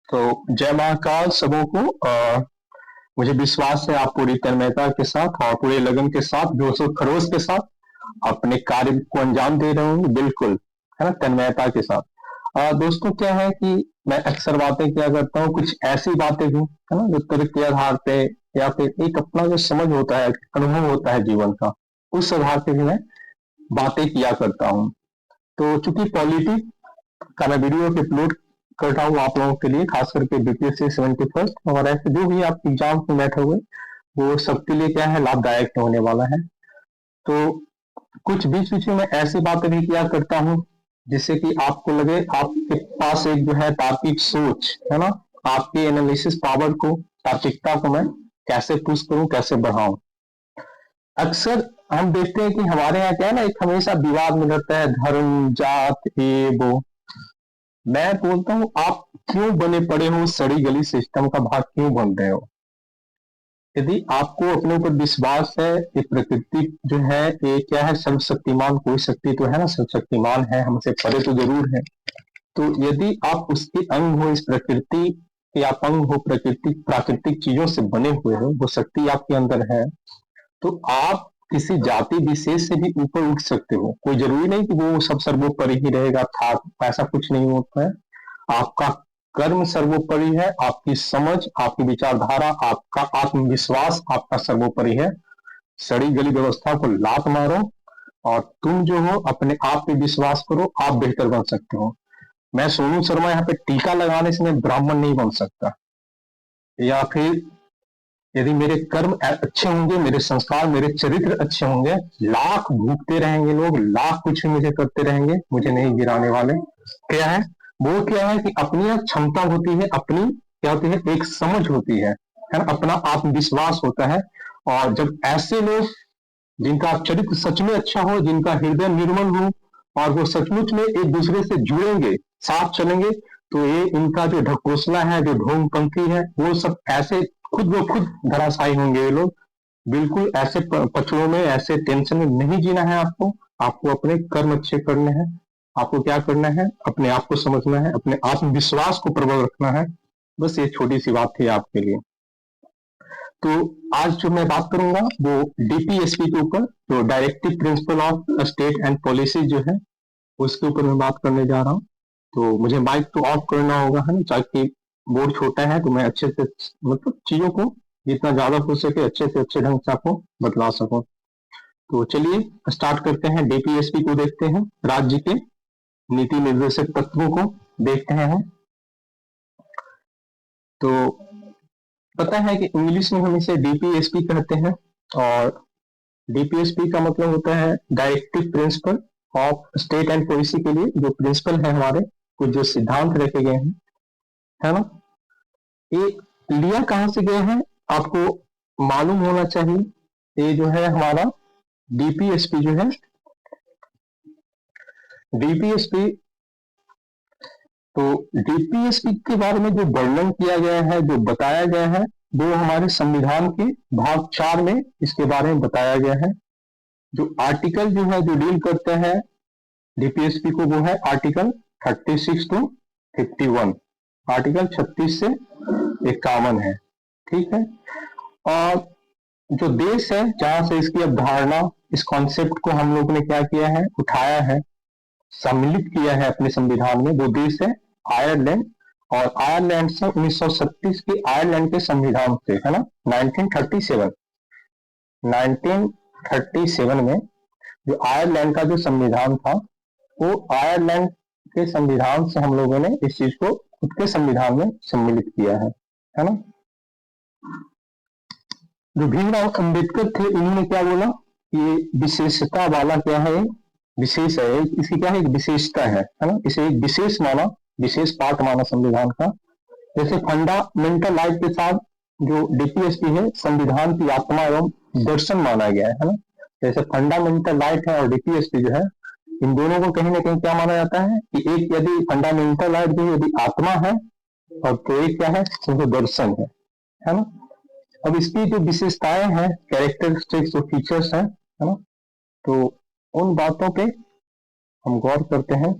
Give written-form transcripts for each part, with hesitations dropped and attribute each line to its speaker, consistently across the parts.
Speaker 1: तो जय महाकाल सबों को। मुझे विश्वास है आप पूरी तन्मयता के साथ और पूरे लगन के साथ जोश और खरोश के साथ अपने कार्य को अंजाम दे रहे होंगे, बिल्कुल, है ना, तन्मयता के साथ। दोस्तों, क्या है कि मैं अक्सर बातें क्या करता हूँ, कुछ ऐसी बातें भी, है ना, जो तर्क के आधार पे या फिर एक अपना जो समझ होता है, अनुभव होता है जीवन का, उस आधार पे भी मैं बातें किया करता हूँ। तो चूंकि पॉलिटिक्स का मैं वीडियो अपलोड कर रहा हूँ आप लोगों के लिए, खास करके बीपीएससी 71st और ऐसे जो भी आप एग्जाम में बैठे हुए, वो सबके लिए क्या है, लाभदायक होने वाला है। तो कुछ बीच बीच में मैं ऐसी बातें भी किया करता हूँ जिससे कि आपको लगे आपके पास एक जो है तार्किक सोच, है ना, आपके एनालिसिस पावर को, तार्किकता को मैं कैसे पुश करूं, कैसे बढ़ाऊं। अक्सर हम देखते हैं कि हमारे यहाँ क्या है ना, एक हमेशा विवाद में रहता है धर्म, जात, ये वो। मैं बोलता हूँ, आप क्यों बने पड़े हो, सड़ी गली सिस्टम का भाग क्यों बन रहे हो? यदि आपको अपने ऊपर विश्वास है, ये प्रकृति जो है, ये क्या है, सर्वशक्तिमान कोई शक्ति तो है ना, सर्वशक्तिमान है, हमसे परे तो जरूर है। तो यदि आप उसके अंग हो, इस प्रकृति के आप अंग हो, प्रकृति प्राकृतिक चीजों से बने हुए हो, वो शक्ति आपके अंदर है, तो आप किसी जाति विशेष से भी ऊपर उठ सकते हो। कोई जरूरी नहीं कि वो सब सर्वोपरि ही रहेगा, था, ऐसा कुछ नहीं होता है। आपका कर्म सर्वोपरि है, आपकी समझ, आपकी विचारधारा, आपका आत्मविश्वास आपका सर्वोपरि है। सड़ी गली व्यवस्था को लात मारो और तुम जो हो अपने आप पे विश्वास करो, आप बेहतर बन सकते हो। मैं सोनू शर्मा यहाँ पे टीका लगाने से मैं ब्राह्मण नहीं बन सकता, या फिर यदि मेरे कर्म अच्छे होंगे, मेरे संस्कार, मेरे चरित्र अच्छे होंगे, लाख भूखते रहेंगे लोग, लाख कुछ मुझे करते रहेंगे, मुझे नहीं गिराने वाले। क्या है वो, क्या है कि अपनी एक क्षमता होती है, अपनी क्या होती है, एक समझ होती है ना, अपना आत्मविश्वास होता है। और जब ऐसे लोग जिनका चरित्र सच में अच्छा हो, जिनका हृदय निर्मल हो और वो सचमुच में एक दूसरे से जुड़ेंगे, साथ चलेंगे, तो ये इनका जो ढकोसला है, जो ढोंग पंक्ति है, वो सब ऐसे खुद ब खुद धराशायी होंगे ये लोग। बिल्कुल ऐसे पचड़ों में, ऐसे टेंशन में नहीं जीना है आपको। आपको अपने कर्म अच्छे करने हैं। आपको क्या करना है, अपने आप को समझना है, अपने आत्मविश्वास को प्रबल रखना है। बस ये छोटी सी बात थी आपके लिए। तो आज जो मैं बात करूंगा वो डीपीएसपी के ऊपर, जो directive principle of state and policy जो है, उसके ऊपर मैं बात करने जा रहा हूँ। तो मुझे माइक तो ऑफ करना होगा, है ना, ताकि बोर्ड छोटा है तो मैं अच्छे से, मतलब चीजों को जितना ज्यादा हो सके अच्छे से अच्छे ढंग से आपको बतला सकूं। तो चलिए स्टार्ट करते हैं। डीपीएसपी को देखते हैं, राज्य के नीति निर्देशक तत्वों को देखते हैं। तो पता है कि इंग्लिश में हम इसे डीपीएसपी कहते हैं, और डीपीएसपी का मतलब होता है directive principle of state and policy के लिए जो प्रिंसिपल है हमारे, कुछ जो सिद्धांत रखे गए हैं, है ना। ये लिया कहाँ से गए हैं आपको मालूम होना चाहिए। ये जो है हमारा डीपीएसपी जो है, डीपीएसपी, तो डीपीएसपी के बारे में जो वर्णन किया गया है, जो बताया गया है, वो हमारे संविधान के भाग 4 में इसके बारे में बताया गया है। जो आर्टिकल जो है, जो डील करते हैं डीपीएसपी को, वो है आर्टिकल 36 टू 51, आर्टिकल 36 से 51 है, ठीक है। और जो देश है जहां से इसकी अवधारणा, इस कॉन्सेप्ट को हम लोग ने क्या किया है, उठाया है, सम्मिलित किया है अपने संविधान में, वो देश है आयरलैंड। और आयरलैंड से 1937 के आयरलैंड के संविधान से, है ना, 1937, 1937 में जो आयरलैंड का जो संविधान था, वो आयरलैंड के संविधान से हम लोगों ने इस चीज को खुद के संविधान में सम्मिलित किया है ना। जो भीमराव अंबेडकर थे, इन्होंने क्या बोला, ये विशेषता वाला क्या है, विशेष है, इसकी क्या है, एक विशेषता है ना, इसे एक विशेष माना, विशेष पार्ट माना संविधान का। जैसे फंडामेंटल राइट के साथ जो डीपीएसपी है, संविधान की आत्मा एवं दर्शन माना गया है ना। जैसे फंडामेंटल राइट है और डीपीएसपी जो है, इन दोनों को कहीं ना कहीं क्या माना जाता है कि एक यदि फंडामेंटल राइट जो यदि आत्मा है, और तो एक क्या है, वो दर्शन है ना। अब इसकी जो विशेषताएं हैं, कैरेक्टरिस्टिक्स और फीचर्स हैं, है ना, तो उन बातों पे हम गौर करते हैं।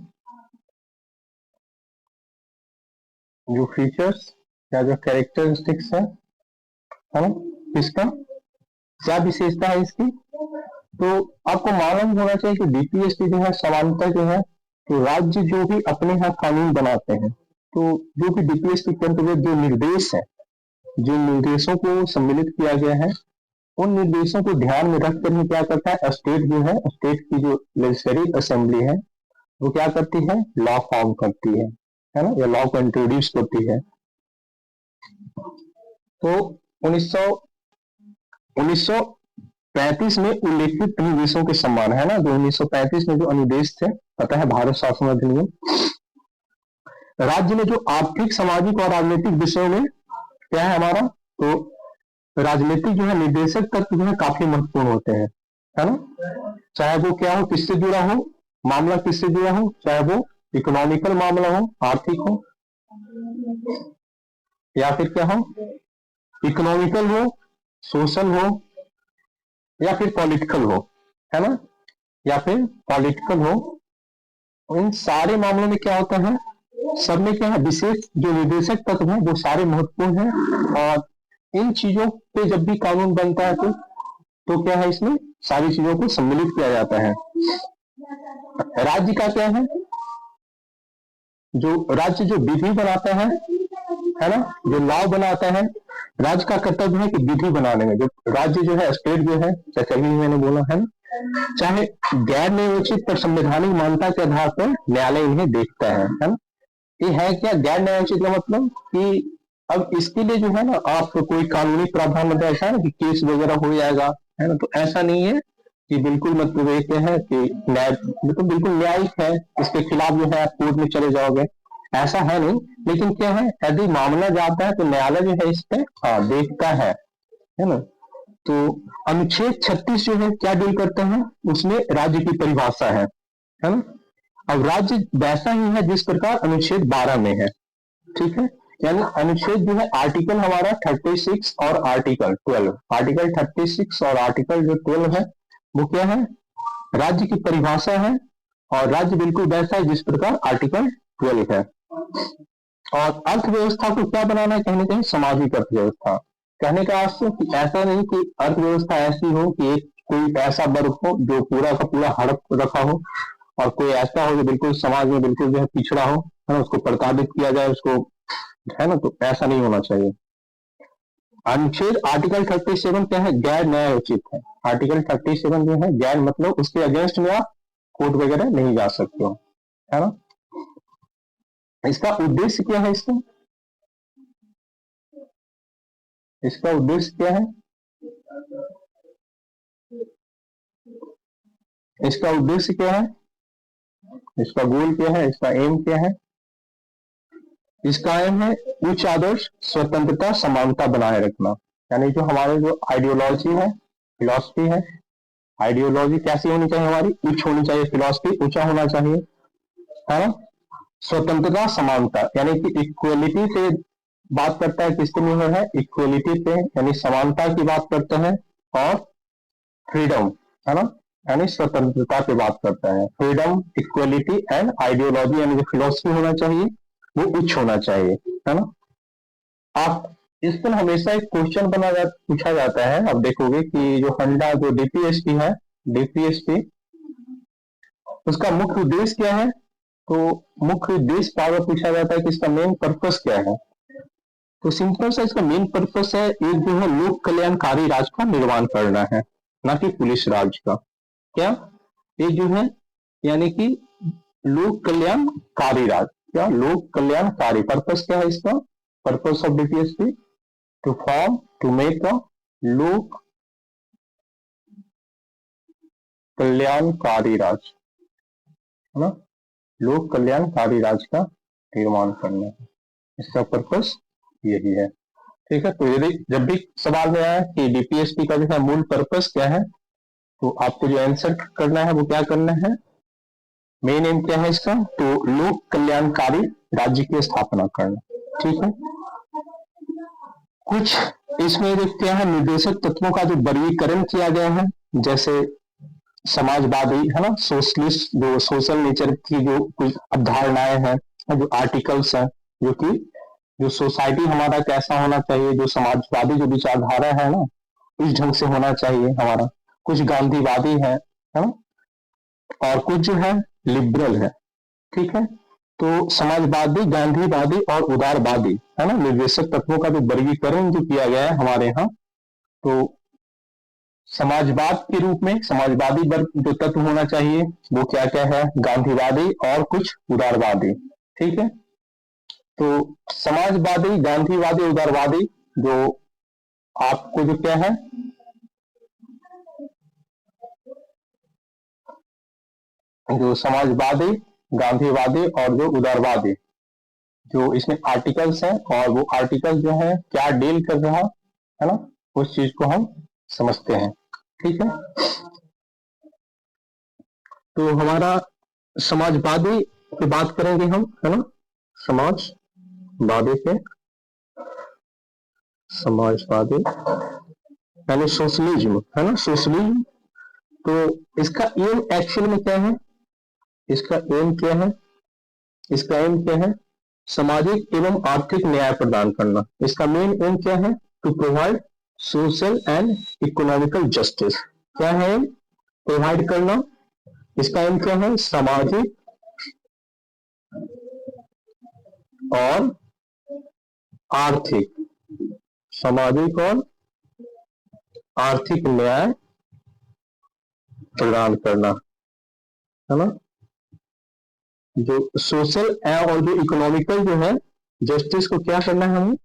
Speaker 1: जो फीचर्स या जो कैरेक्टरिस्टिक्स है ना, इसका क्या विशेषता है इसकी। तो आपको मालूम होना चाहिए कि डीपीएसपी जो है समानता जो है, तो राज्य जो भी अपने यहाँ कानून बनाते हैं, तो जो भी डीपीएसपी के अंतर्गत जो निर्देश है, जिन निर्देशों को सम्मिलित किया गया है, उन निर्देशों को ध्यान में रख कर क्या करता है, स्टेट जो है, स्टेट की जो लेजिस्लेटिव असेंबली है, वो क्या करती है, लॉ फॉर्म करती है ना, या लॉ को इंट्रोड्यूस करती है। तो 1935 में उल्लेखित अनुदेशों के समान है ना, जो 1935 में जो अनुदेश थे, पता है, भारत शासन अधिनियम, राज्य में जो आर्थिक, सामाजिक और राजनीतिक विषयों में क्या है हमारा, तो राजनीतिक जो है निर्देशक तत्व जो है काफी महत्वपूर्ण होते हैं, है ना, चाहे वो क्या हो, किससे जुड़ा हो, मामला किससे जुड़ा हो, चाहे वो इकोनॉमिकल मामला हो, आर्थिक हो, या फिर क्या हो, इकोनॉमिकल हो, सोशल हो, या फिर पॉलिटिकल हो, है ना, या फिर पॉलिटिकल हो, इन सारे मामलों में क्या होता है, सब में क्या है, विशेष जो निर्देशक तत्व है वो सारे महत्वपूर्ण हैं, और इन चीजों पे जब भी कानून बनता है तो क्या है, इसमें सारी चीजों को सम्मिलित किया जाता है। राज्य का क्या है, जो राज्य जो विधि बनाता है ना, जो लॉ बनाता है, राज्य का कर्तव्य है कि विधि बनाने में, जो राज्य जो है, स्टेट जो है, जैसे अभी मैंने बोला है ना, चाहे गैर न्यायोचित पर संवैधानिक मान्यता के आधार पर न्यायालय इन्हें देखता है ना। ये है क्या गैर न्यायोचित का मतलब कि अब इसके लिए जो है ना, आप कोई कानूनी प्रावधान मतलब ऐसा है ना कि केस वगैरह हो जाएगा, है ना, तो ऐसा नहीं है कि बिल्कुल मतलब ये क्या है कि न्याय मतलब बिल्कुल न्यायिक है, इसके खिलाफ जो है आप कोर्ट में चले जाओगे, ऐसा है नहीं। लेकिन क्या है, यदि मामला जाता है तो न्यायालय जो है इस पे देखता है ना। तो अनुच्छेद 36 जो है क्या डील करते हैं, उसमें राज्य की परिभाषा है ना। अब राज्य वैसा ही है जिस प्रकार अनुच्छेद 12 में है, ठीक है, यानी अनुच्छेद जो है आर्टिकल हमारा 36 और आर्टिकल 12, आर्टिकल 36 और आर्टिकल जो 12 है वो क्या है, राज्य की परिभाषा है, और राज्य बिल्कुल वैसा है जिस प्रकार आर्टिकल 12 है। और अर्थव्यवस्था को क्या बनाना है, कहने कहीं सामाजिक अर्थव्यवस्था, कहने का अर्थ कि ऐसा नहीं कि अर्थव्यवस्था ऐसी हो कि एक कोई ऐसा वर्ग हो जो पूरा का पूरा हड़प रखा हो, और कोई ऐसा हो जो बिल्कुल समाज में बिल्कुल जो है पिछड़ा हो, है ना, उसको प्रताड़ित किया जाए उसको, है ना, तो ऐसा नहीं होना चाहिए। अनुच्छेद आर्टिकल 37 क्या है, गैर न्यायोचित है। आर्टिकल 37 जो है गैर मतलब उसके अगेंस्ट में आप कोर्ट वगैरह नहीं जा सकते हो, है ना। इसका उद्देश्य क्या है, इसका उद्देश्य क्या है, इसका उद्देश्य क्या है, इसका गोल क्या है, इसका एम क्या है। इसका एम है उच्च आदर्श, स्वतंत्रता, समानता बनाए रखना, यानी जो हमारे जो आइडियोलॉजी है, फिलॉसफी है, आइडियोलॉजी कैसी होनी चाहिए, हमारी उच्च होनी चाहिए, फिलॉसफी ऊंचा होना चाहिए, है ना। स्वतंत्रता, समानता, यानी कि इक्वलिटी से बात करता है, किसके निर्भर है, इक्वलिटी पे, यानी समानता की बात करता है, और फ्रीडम, है ना, यानी स्वतंत्रता की बात करता है। फ्रीडम, इक्वलिटी एंड आइडियोलॉजी, यानी जो फिलोसफी होना चाहिए वो उच्च होना चाहिए, है ना। आप इस पर हमेशा एक क्वेश्चन पूछा जाता है, आप देखोगे कि जो फंडा जो डीपीएसपी है, डीपीएसपी उसका मुख्य उद्देश्य क्या है, तो मुख्य उद्देश्य बार पूछा जाता है कि इसका मेन पर्पस क्या है। तो सिंपल सा इसका मेन पर्पस है, एक जो है लोक कल्याणकारी राज का निर्माण करना है, ना कि पुलिस राज का। क्या एक जो है, यानी कि लोक कल्याणकारी राज, क्या लोक कल्याणकारी, पर्पस क्या है इसका, purpose of DPSP to form to make a लोक कल्याणकारी राज, है ना, लोक कल्याणकारी राज का निर्माण करना है, इसका पर्पस यही है, ठीक है। तो यदि जब भी सवाल में आया कि डीपीएसपी का जो है मूल पर्पस क्या है, तो आपको जो आंसर करना है वो क्या करना है, मेन एम क्या है इसका, तो लोक कल्याणकारी राज्य की स्थापना करना, ठीक है। कुछ इसमें जो क्या है निर्देशक तत्वों का जो वर्गीकरण किया गया है, जैसे समाजवादी, है ना, सोशलिस्ट, जो सोशल नेचर की जो कुछ अवधारणाएं हैं, जो आर्टिकल्स हैं, जो कि जो सोसाइटी हमारा कैसा होना चाहिए, जो समाजवादी जो विचारधारा है ना, इस ढंग से होना चाहिए हमारा। कुछ गांधीवादी है ना, और कुछ जो है लिबरल है। ठीक है, तो समाजवादी, गांधीवादी और उदारवादी है ना, निर्देशक तत्वों का जो वर्गीकरण जो किया गया है हमारे यहाँ, तो समाजवाद के रूप में समाजवादी वर्ग जो तत्व होना चाहिए वो क्या क्या है, गांधीवादी और कुछ उदारवादी। ठीक है, तो समाजवादी, गांधीवादी, उदारवादी, जो आपको जो क्या है, जो समाजवादी, गांधीवादी और जो उदारवादी, जो इसमें आर्टिकल्स हैं, और वो आर्टिकल जो है क्या डील कर रहा है ना, उस चीज को हम समझते हैं। ठीक है, तो हमारा समाजवादी की बात करेंगे हम, है ना, समाजवादी के, समाजवादी यानी सोशलिज्म, है ना, सोशलिज्म। तो इसका एम एक्चुअल में क्या है, इसका एम क्या है, इसका एम क्या है, सामाजिक एवं आर्थिक न्याय प्रदान करना। इसका मेन एम क्या है, to provide social and economical justice. क्या है, प्रोवाइड करना। इसका एम क्या है, सामाजिक और आर्थिक, सामाजिक और आर्थिक न्याय प्रदान करना, है ना। जो सोशल और जो इकोनॉमिकल जो है जस्टिस को क्या करना है, हमें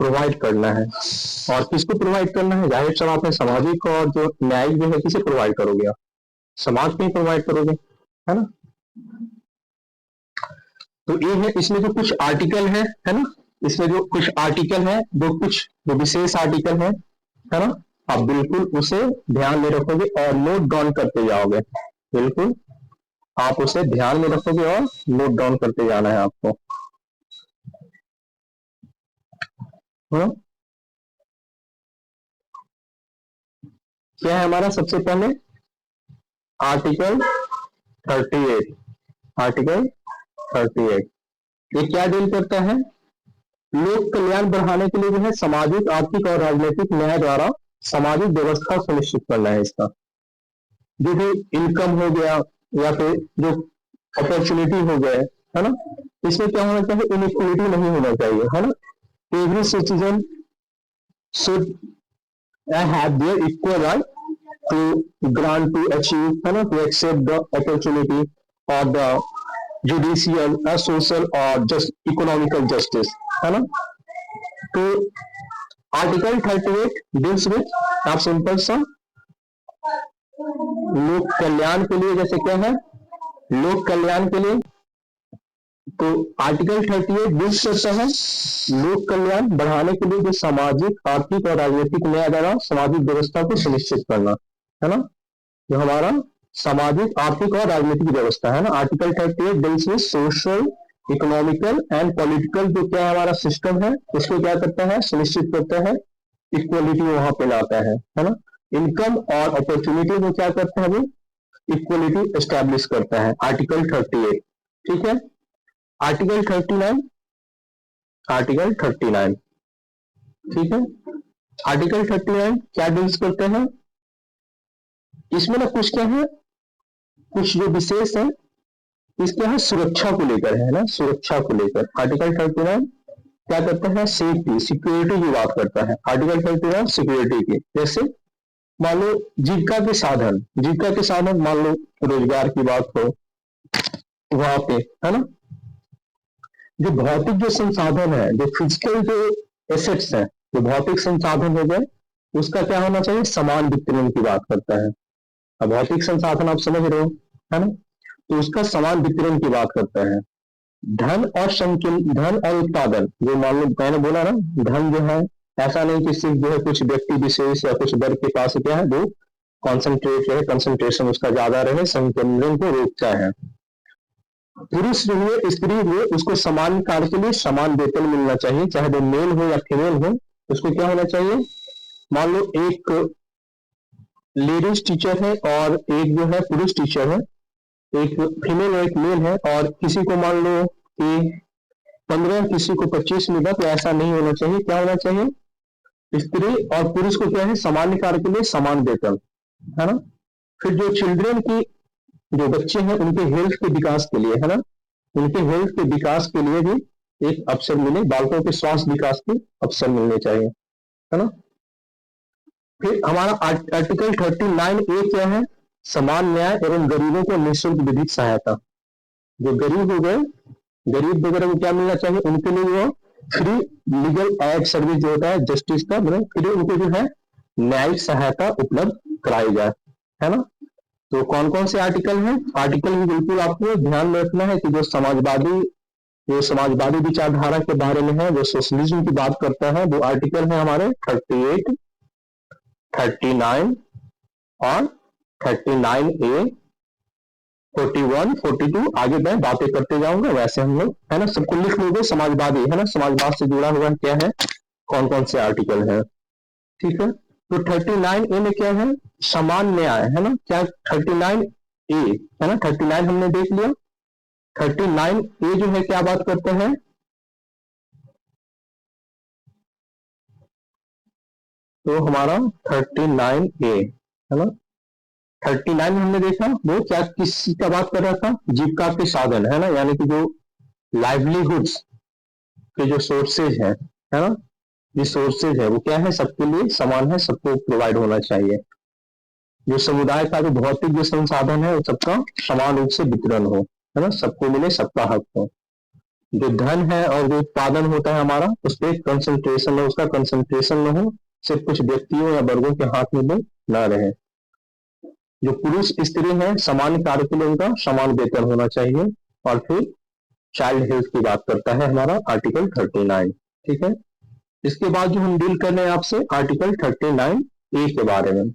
Speaker 1: प्रोवाइड करना है। और किसको प्रोवाइड करना है, जाहिर सी बात है सामाजिक और जो न्यायिक जो है किसे प्रोवाइड करोगे आप, समाज में प्रोवाइड करोगे, है ना। तो ये है, इसमें जो कुछ आर्टिकल है ना, इसमें जो कुछ आर्टिकल है, वो कुछ जो विशेष आर्टिकल है ना, आप बिल्कुल उसे ध्यान में रखोगे और नोट डाउन करते जाओगे। बिल्कुल आप उसे ध्यान में रखोगे और नोट डाउन करते जाना है आपको। हाँ? क्या है हमारा, सबसे पहले आर्टिकल 38, आर्टिकल 38 ये क्या डील करता है, लोक कल्याण बढ़ाने के लिए जो है सामाजिक, आर्थिक और राजनीतिक न्याय द्वारा सामाजिक व्यवस्था सुनिश्चित करना है। इसका जो भी इनकम हो गया या फिर जो अपॉर्चुनिटी हो गए, है ना, इसमें क्या होना चाहिए, इनइक्वलिटी नहीं होना चाहिए, है ना। Every citizen should have their equal right to grant, to achieve, है ना, to accept the opportunity or the judicial, social or just economical justice, है ना। तो आर्टिकल 38 डील्स विथ, आप सिंपल सा लोक कल्याण के लिए, जैसे क्या है, लोक कल्याण के लिए, तो आर्टिकल 38 डील्स करता है लोक कल्याण बढ़ाने के लिए जो सामाजिक, आर्थिक और राजनीतिक न्याय द्वारा सामाजिक व्यवस्था को सुनिश्चित करना, है ना। जो हमारा सामाजिक, आर्थिक और राजनीतिक व्यवस्था है ना, article 38 deals with social, economical and political, जो क्या हमारा सिस्टम है उसको क्या करता है, सुनिश्चित करता है, इक्वलिटी वहां पे लाता है ना। इनकम और अपॉर्चुनिटी में क्या करता है, वो इक्वलिटी एस्टैब्लिश करता है, आर्टिकल 38। ठीक है, आर्टिकल 39, आर्टिकल 39, ठीक है, आर्टिकल 39 क्या डील्स करते हैं, इसमें ना कुछ क्या है, कुछ जो विशेष है इसके है सुरक्षा को लेकर, है ना, सुरक्षा को लेकर आर्टिकल 39 क्या करता है, सेफ्टी, सिक्योरिटी की बात करता है। आर्टिकल 39 सिक्योरिटी की, जैसे मान लो जीविका के साधन, जीविका के साधन, मान लो रोजगार की बात हो वहां पे, है ना, जो भौतिक जो संसाधन है, जो फिजिकल जो एसेट्स है, जो भौतिक संसाधन हो गए, उसका क्या होना चाहिए, समान वितरण की बात करता है। अब भौतिक संसाधन आप समझ रहे हो, है ना, तो उसका समान वितरण की बात करता है। धन और धन और उत्पादन, जो मान लो मैंने बोला ना, धन जो है ऐसा नहीं कि सिर्फ जो है कुछ व्यक्ति विशेष या कुछ वर्ग के पास क्या है, वो कॉन्सेंट्रेट रहे, कंसंट्रेशन उसका ज्यादा रहे, संकेंद्रण को रोकता है। पुरुष हुए, स्त्री हुए, उसको समान कार्य के लिए समान वेतन मिलना चाहिए, चाहे वो मेल हो या फीमेल हो, उसको क्या होना चाहिए। मान लो एक लेडीज टीचर है और एक जो है पुरुष टीचर है, एक फीमेल और एक मेल है, और किसी को मान लो कि 15 किसी को 25 मिला, तो ऐसा नहीं होना चाहिए। क्या होना चाहिए? स्त्री और पुरुष को क्या है, समान कार्य के लिए समान वेतन, है ना। फिर जो चिल्ड्रन की, जो बच्चे हैं उनके हेल्थ के विकास के लिए, है ना, उनके हेल्थ के विकास के लिए भी एक अवसर मिले, बालकों के स्वास्थ्य विकास के अवसर मिलने चाहिए, है ना। फिर हमारा आर्टिकल 39A क्या है? समान न्याय एवं गरीबों को निःशुल्क विधिक सहायता। जो गरीब हो गए, गरीब वगैरह को क्या मिलना चाहिए? उनके लिए वो फ्री लीगल एड सर्विस जो होता है, जस्टिस का, मतलब फ्री उनको जो है न्यायिक सहायता उपलब्ध कराई जाए, है ना। तो कौन कौन से आर्टिकल हैं? आर्टिकल भी बिल्कुल आपको ध्यान में रखना है कि जो समाजवादी विचारधारा के बारे में है, जो सोशलिज्म की बात करता है, वो आर्टिकल है हमारे 38, 39 और 39A, 41, 42। आगे मैं बातें करते जाऊंगा, वैसे हम लोग, है ना, सबको लिख लोगे। समाजवादी, है ना, समाजवाद से जुड़ा हुआ क्या है, कौन कौन से आर्टिकल है, ठीक है। तो 39A में क्या है? समान न्याय, है ना। क्या 39A, है ना, 39 हमने देख लिया। 39A जो है क्या बात करते हैं? तो हमारा 39A, है ना, 39 हमने देखा, वो क्या किस का बात कर रहा था? जीविका के साधन, है ना, यानी कि जो लाइवलीहुड्स के जो सोर्सेज है ना, रिसोर्सेज है, वो क्या है? सबके लिए समान है, सबको प्रोवाइड होना चाहिए। जो समुदाय का जो भौतिक जो संसाधन है, वो सबका समान रूप से वितरण हो, है ना, सबको मिले, सबका हक हो। जो धन है और जो उत्पादन होता है हमारा, उस पर कंसंट्रेशन हो, उसका कंसंट्रेशन न हो, सिर्फ कुछ व्यक्तियों या वर्गों के हाथ में वो न रहे। जो पुरुष स्त्री है, समान कार्य के लिए उनका समान वेतन होना चाहिए। और फिर चाइल्ड हेल्थ की बात करता है हमारा आर्टिकल 39, ठीक है। इसके बाद जो हम डील कर रहे हैं आपसे आर्टिकल 39A के बारे में।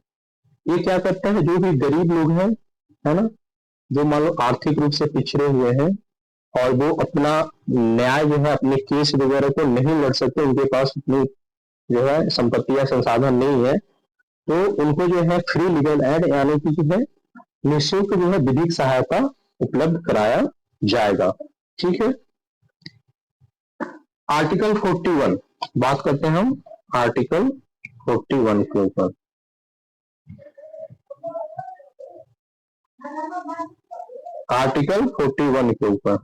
Speaker 1: ये क्या करता है? जो भी गरीब लोग हैं, है ना, जो मान लो आर्थिक रूप से पिछड़े हुए हैं और वो अपना न्याय जो है, अपने केस वगैरह को नहीं लड़ सकते, उनके पास अपनी जो है संपत्ति या संसाधन नहीं है, तो उनको जो है फ्री लीगल एड, यानी कि जो है निःशुल्क जो है विधिक सहायता उपलब्ध कराया जाएगा, ठीक है। आर्टिकल 41 बात करते हैं हम, आर्टिकल 41 के ऊपर। आर्टिकल 41 के ऊपर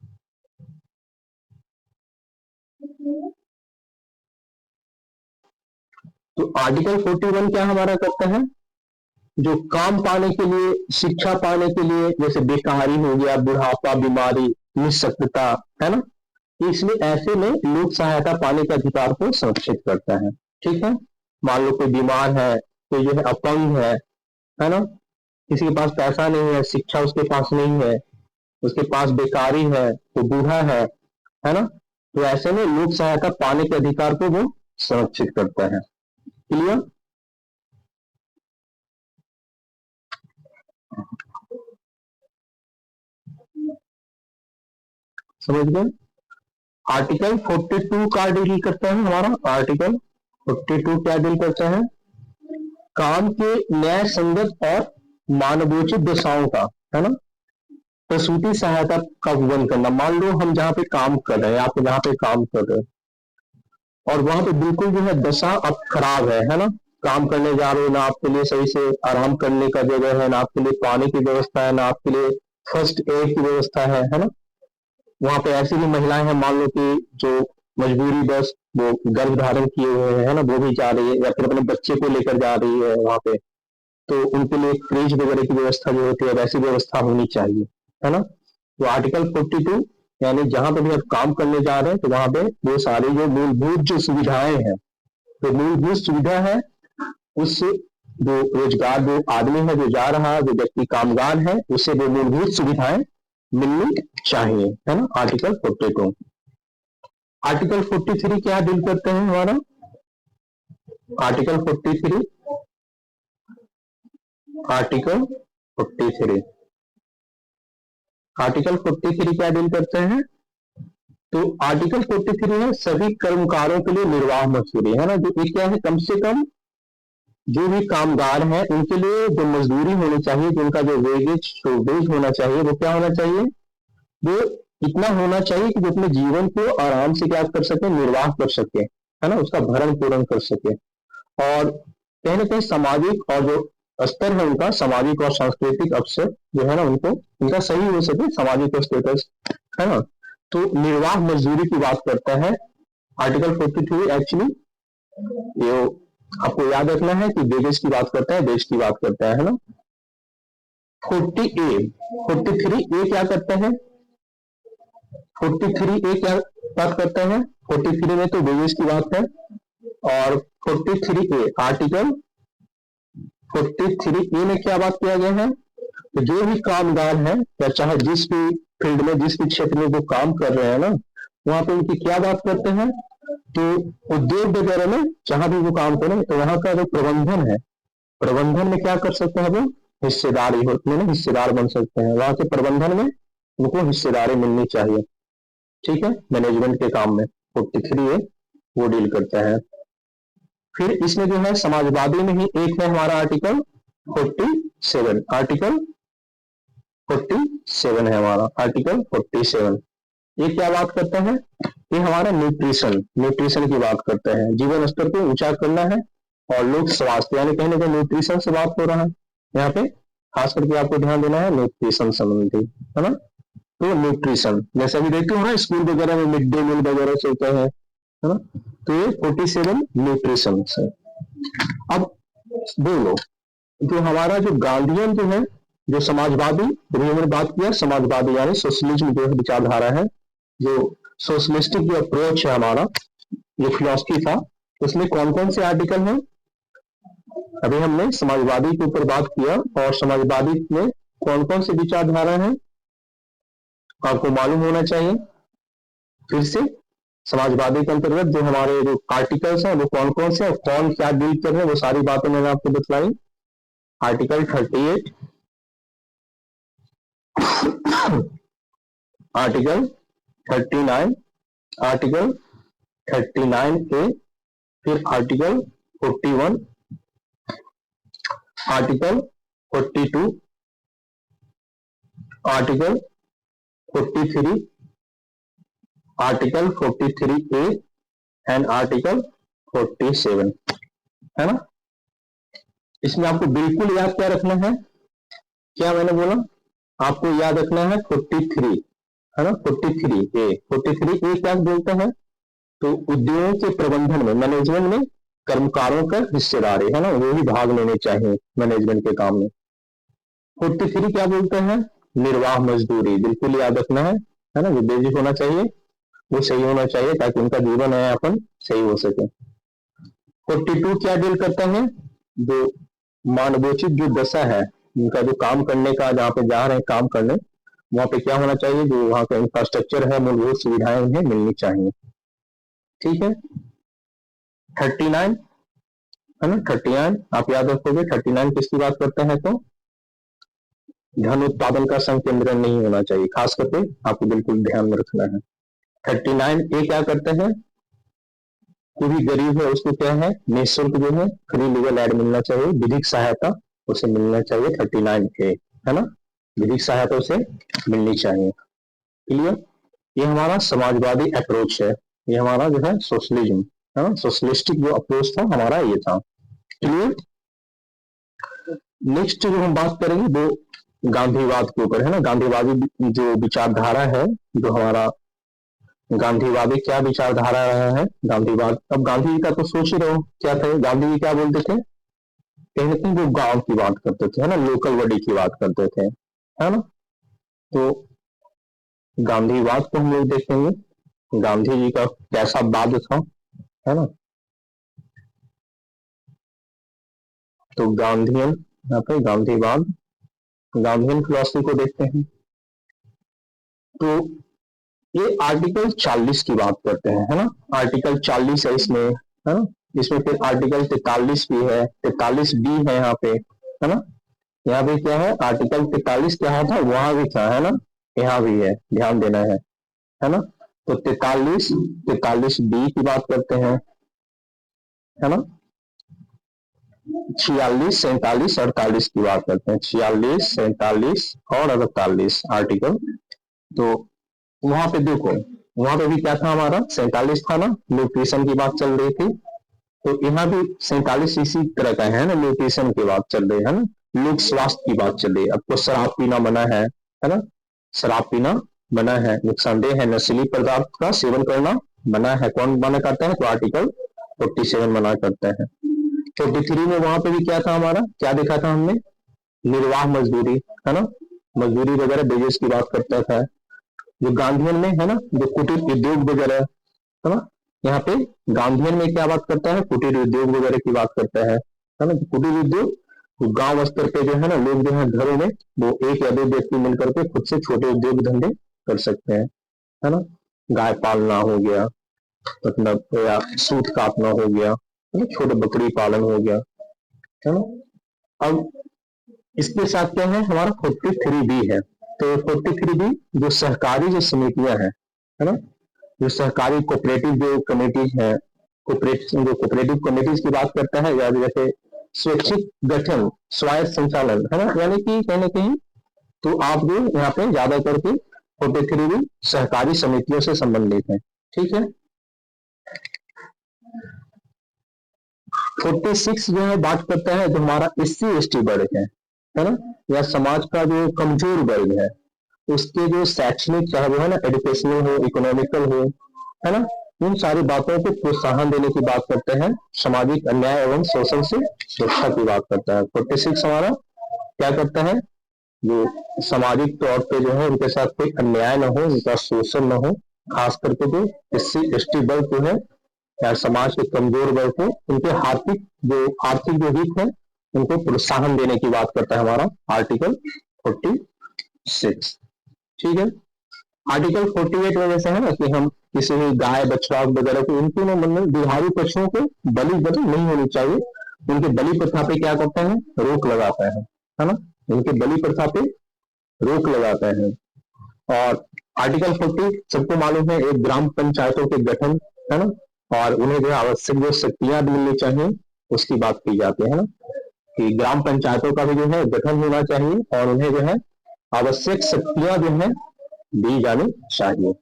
Speaker 1: तो आर्टिकल 41 क्या हमारा करता है? जो काम पाने के लिए, शिक्षा पाने के लिए, जैसे बेकारी हो गया, बुढ़ापा, बीमारी, निःशक्तता, है ना, इसलिए ऐसे में लोक सहायता पाने के अधिकार को संरक्षित करता है, ठीक है। मान लो कोई बीमार है, कोई जो है अपंग है ना, किसी के पास पैसा नहीं है, शिक्षा उसके पास नहीं है, उसके पास बेकारी है, वो बूढ़ा है ना, तो ऐसे में लोक सहायता पाने के अधिकार को वो संरक्षित करता है। क्लियर? समझ गए? आर्टिकल 42 का डील करता है हमारा, आर्टिकल 42 क्या डील करता है? काम के न्याय संगत और मानवोचित दशाओं का, है ना, प्रसूति सहायता का प्रबंध करना। मान लो हम जहाँ पे काम कर रहे हैं, आप जहाँ पे काम कर रहे हैं और वहां पे बिल्कुल जो है दशा अब खराब है ना, काम करने जा रहे हो ना, आपके लिए सही से आराम करने का जगह है ना, आपके लिए पानी की व्यवस्था है ना, आपके लिए फर्स्ट एड की व्यवस्था है ना। वहां पे ऐसी भी महिलाएं हैं, मान लो कि जो मजबूरी बस वो गर्भ धारण किए हुए हैं, है ना, वो भी जा रही है या फिर अपने बच्चे को लेकर जा रही है वहां पे, तो उनके लिए फ्रिज वगैरह की व्यवस्था जो होती है, वैसी व्यवस्था होनी चाहिए, है ना। तो आर्टिकल 42 यानी जहां पे भी आप काम करने जा रहे हैं, तो वहां पे वो सारी जो मूलभूत जो सुविधाएं हैं, तो मूलभूत सुविधा है, उस जो रोजगार, जो आदमी है जो जा रहा है, जो व्यक्ति कामगार है, उसे वो मूलभूत सुविधाएं मिलनी चाहिए, है ना। आर्टिकल 42। आर्टिकल 43 क्या डील करते हैं हमारा? आर्टिकल 43, आर्टिकल 43, आर्टिकल 43 क्या डील करते हैं? तो आर्टिकल 43 है सभी कर्मकारों के लिए निर्वाह मजदूरी, है ना। जो ये क्या है? कम से कम जो भी कामगार हैं उनके लिए जो मजदूरी होनी चाहिए, जिनका जो वेज होना चाहिए, वो क्या होना चाहिए? वो इतना होना चाहिए कि वो अपने जीवन को आराम से क्या कर सके, निर्वाह कर सके, है ना, उसका भरण पूर्ण कर सके। और कहीं ना कहीं सामाजिक और जो स्तर है उनका, सामाजिक और सांस्कृतिक अवसर जो है ना, उनको उनका सही हो सके, सामाजिक स्टेटस, है ना। तो निर्वाह मजदूरी की बात करता है आर्टिकल 43 एक्चुअली। ये आपको याद रखना है कि वेजेस की बात करता है, वेज की बात करता है ना। 43 ए क्या करता है, 43 ए क्या बात करता है, 43 में तो वेजेस की बात है। और 43 ए आर्टिकल 43 ए में क्या बात किया गया है, तो जो भी कामगार है या चाहे जिस भी फील्ड में, जिस भी क्षेत्र में वो काम कर रहे हैं ना, वहां पे उनकी क्या बात करते हैं, तो उद्योग वगैरह में जहां भी वो काम करें, तो वहां का जो प्रबंधन है, प्रबंधन में क्या कर सकते हैं वो, हिस्सेदारी होती है ना, हिस्सेदार बन सकते हैं वहां के प्रबंधन में, उनको हिस्सेदारी मिलनी चाहिए। ठीक है, मैनेजमेंट के काम में 43 ए वो डील करता है। फिर इसमें जो है समाजवादी में ही एक है हमारा आर्टिकल 47, आर्टिकल 47 है हमारा, आर्टिकल 47। ये क्या बात करता है, ये हमारा न्यूट्रिशन, न्यूट्रिशन की बात करता है, जीवन स्तर को ऊंचा करना है और लोक स्वास्थ्य, यानी कहीं ना कहीं न्यूट्रिशन से बात हो रहा है यहाँ पे, खास करके आपको ध्यान देना है न्यूट्रिशन संबंधी, है ना। तो न्यूट्रिशन जैसे अभी देखते हो ना स्कूल वगैरह में मिड डे मील वगैरह चलता है ना। तो ये 47 न्यूट्रिशन है। अब बोलो, जो हमारा जो गांधीयन जो है, जो समाजवादी, अभी हमने बात किया समाजवादी यानी सोशलिज्म जो विचारधारा है, जो सोशलिस्टिक जो अप्रोच है हमारा, जो फिलोसफी था, उसमें कौन कौन से आर्टिकल हैं। अभी हमने समाजवादी के ऊपर बात किया, और समाजवादी में कौन कौन से विचारधारा है आपको मालूम होना चाहिए। फिर से समाजवादी के अंतर्गत जो हमारे जो आर्टिकल्स हैं वो कौन कौन से, और कौन क्या डील कर रहे हैं, वो सारी बातें मैंने आपको बतलाई। आर्टिकल 38, आर्टिकल 39, आर्टिकल 39 ए, फिर article 41, article 42, article 43, article 43 A and article 47, है ना। इसमें आपको बिल्कुल याद क्या रखना है, क्या मैंने बोला, आपको याद रखना है 43, है ना, 43 ए क्या बोलता है, तो उद्योगों के प्रबंधन में, मैनेजमेंट में कर्मकारों का हिस्सेदारी, है ना, वो भी भाग लेने चाहिए मैनेजमेंट के काम में। 43 क्या बोलते हैं, निर्वाह मजदूरी, बिल्कुल याद रखना है ना, जो बेसिक होना चाहिए वो सही होना चाहिए, ताकि उनका जीवन है यापन सही हो सके। 42 क्या डील करता है, जो मानवोचित जो दशा है, उनका जो काम करने का, जहाँ पे जा रहे हैं काम करने, वहां पे क्या होना चाहिए, जो वहाँ का इंफ्रास्ट्रक्चर है, मूलभूत सुविधाएं उन्हें मिलनी चाहिए। ठीक है, 39, है ना, 39 आप याद रखोगे। 39 किसकी बात करते हैं, तो धन उत्पादन का संकेंद्रण नहीं होना चाहिए, खास करके आपको बिल्कुल ध्यान में रखना है। 39 ए क्या करते हैं, कोई भी गरीब है उसको क्या है, निःशुल्क जो है फ्री लीगल एड मिलना चाहिए, विधिक सहायता उसे मिलना चाहिए। 39 ए, है ना, विधिक सहायता उसे मिलनी चाहिए। क्लियर, ये हमारा समाजवादी अप्रोच है, ये हमारा जो है सोशलिज्म, है ना, सोशलिस्टिक जो अप्रोच था हमारा ये था। क्लियर, नेक्स्ट जो हम बात करेंगे वो गांधीवाद के ऊपर, है ना। गांधीवादी जो विचारधारा है, जो हमारा गांधीवादी क्या विचारधारा रहा है, गांधीवाद। अब गांधी जी का तो सोच ही रहो क्या थे, गांधी जी क्या बोलते थे, कहीं ना कहीं वो गांव की बात करते थे, है ना, लोकल बॉडी की बात करते थे, है ना। तो गांधीवाद को हम लोग देखेंगे, गांधी जी का कैसा वाद था, है ना। तो गांधीयन, यहाँ पे गांधीवाद, गांधीयन फिलोसफी को देखते हैं। तो ये आर्टिकल 40 की बात करते हैं, है ना, आर्टिकल 40 है इसमें, है ना। इसमें फिर आर्टिकल 43 भी है, 43 बी है यहाँ पे, है ना। यहाँ पे क्या है, आर्टिकल 43 क्या था, वहां भी था, है ना, यहाँ भी है, ध्यान देना है ना। तो 43 बी की बात करते हैं, है ना। 46, 47, 48 की बात करते हैं, 46, 47 और 48 आर्टिकल। तो वहां पे देखो, वहां पे भी क्या था हमारा 47 था ना, न्यूट्रिशन की बात चल रही थी। तो यहाँ भी 47 इसी तरह का है ना, न्यूट्रिशन की बात चल रही है ना, लोक स्वास्थ्य की बात चल रही है। आपको शराब पीना मना है ना, शराब पीना मना है, नुकसानदेह है, नशीली पदार्थ का सेवन करना मना है। कौन मना करता है? तो आर्टिकल 47 मना करता है। 43 में वहां पे भी क्या था हमारा, क्या देखा था हमने? निर्वाह मजदूरी, है ना, मजदूरी वगैरह बेजेस की बात करता था। जो गांधीयन में है ना, जो कुटीर उद्योग वगैरह, है ना, यहाँ पे गांधीयन में क्या बात करता है? कुटीर उद्योग वगैरह की बात करता है ना। कुटीर उद्योग जो गांव स्तर पे जो है ना, लोग जो है घरों में वो एक या दो व्यक्ति मिलकर के खुद से छोटे उद्योग धंधे कर सकते हैं, है ना। गाय पालना हो गया, मतलब या सूत काटना हो गया, है ना, छोटे बकरी पालन हो गया, है ना। अब इसके साथ क्या है हमारा 43 बी है। तो 43 बी जो सहकारी जो समितियां हैं, है ना, जो सहकारी कोऑपरेटिव जो कमेटी है, जो कोऑपरेटिव कमेटीज की बात करता है, या जैसे स्वैच्छिक गठन, स्वायत्त संचालन, है ना, यानी कि कहीं ना कहीं तो आप जो यहाँ पे ज्यादा करके 43 भी सहकारी समितियों से संबंधित है, ठीक है। 46 जो है बात करता है जो हमारा SC ST वर्ग है ना, या समाज का जो कमजोर वर्ग है, उसके जो शैक्षणिक, चाहे वो है ना एजुकेशनल हो, इकोनॉमिकल हो, है ना, इन सारी बातों को प्रोत्साहन देने की बात करते हैं। सामाजिक अन्याय एवं शोषण से सुरक्षा की बात करता है। 46 हमारा क्या करता है? जो सामाजिक तौर पे जो है उनके साथ कोई अन्याय न हो, उनका शोषण न हो, खास करके जो SC ST वर्ग जो है या समाज के कमजोर वर्ग को उनके आर्थिक जो हित है उनको प्रोत्साहन देने की बात करता है हमारा आर्टिकल 46, ठीक है। आर्टिकल 48 में जैसे है ना कि हम किसी भी गाय बछड़ा वगैरह को, उनके मतलब दुधारू पशुओं को बलि नहीं होनी चाहिए, उनके बलि प्रथा पे क्या करता है? रोक लगाता है ना, उनके बलि प्रथा पे रोक लगाता है। और आर्टिकल 40 सबको मालूम है, एक ग्राम पंचायतों के गठन, है ना, और उन्हें जो आवश्यक जो शक्तियां मिलनी चाहिए उसकी बात की जाती है ना, कि ग्राम पंचायतों का भी जो है गठन होना चाहिए और उन्हें जो है आवश्यक शक्तियां जो है दी जानी चाहिए।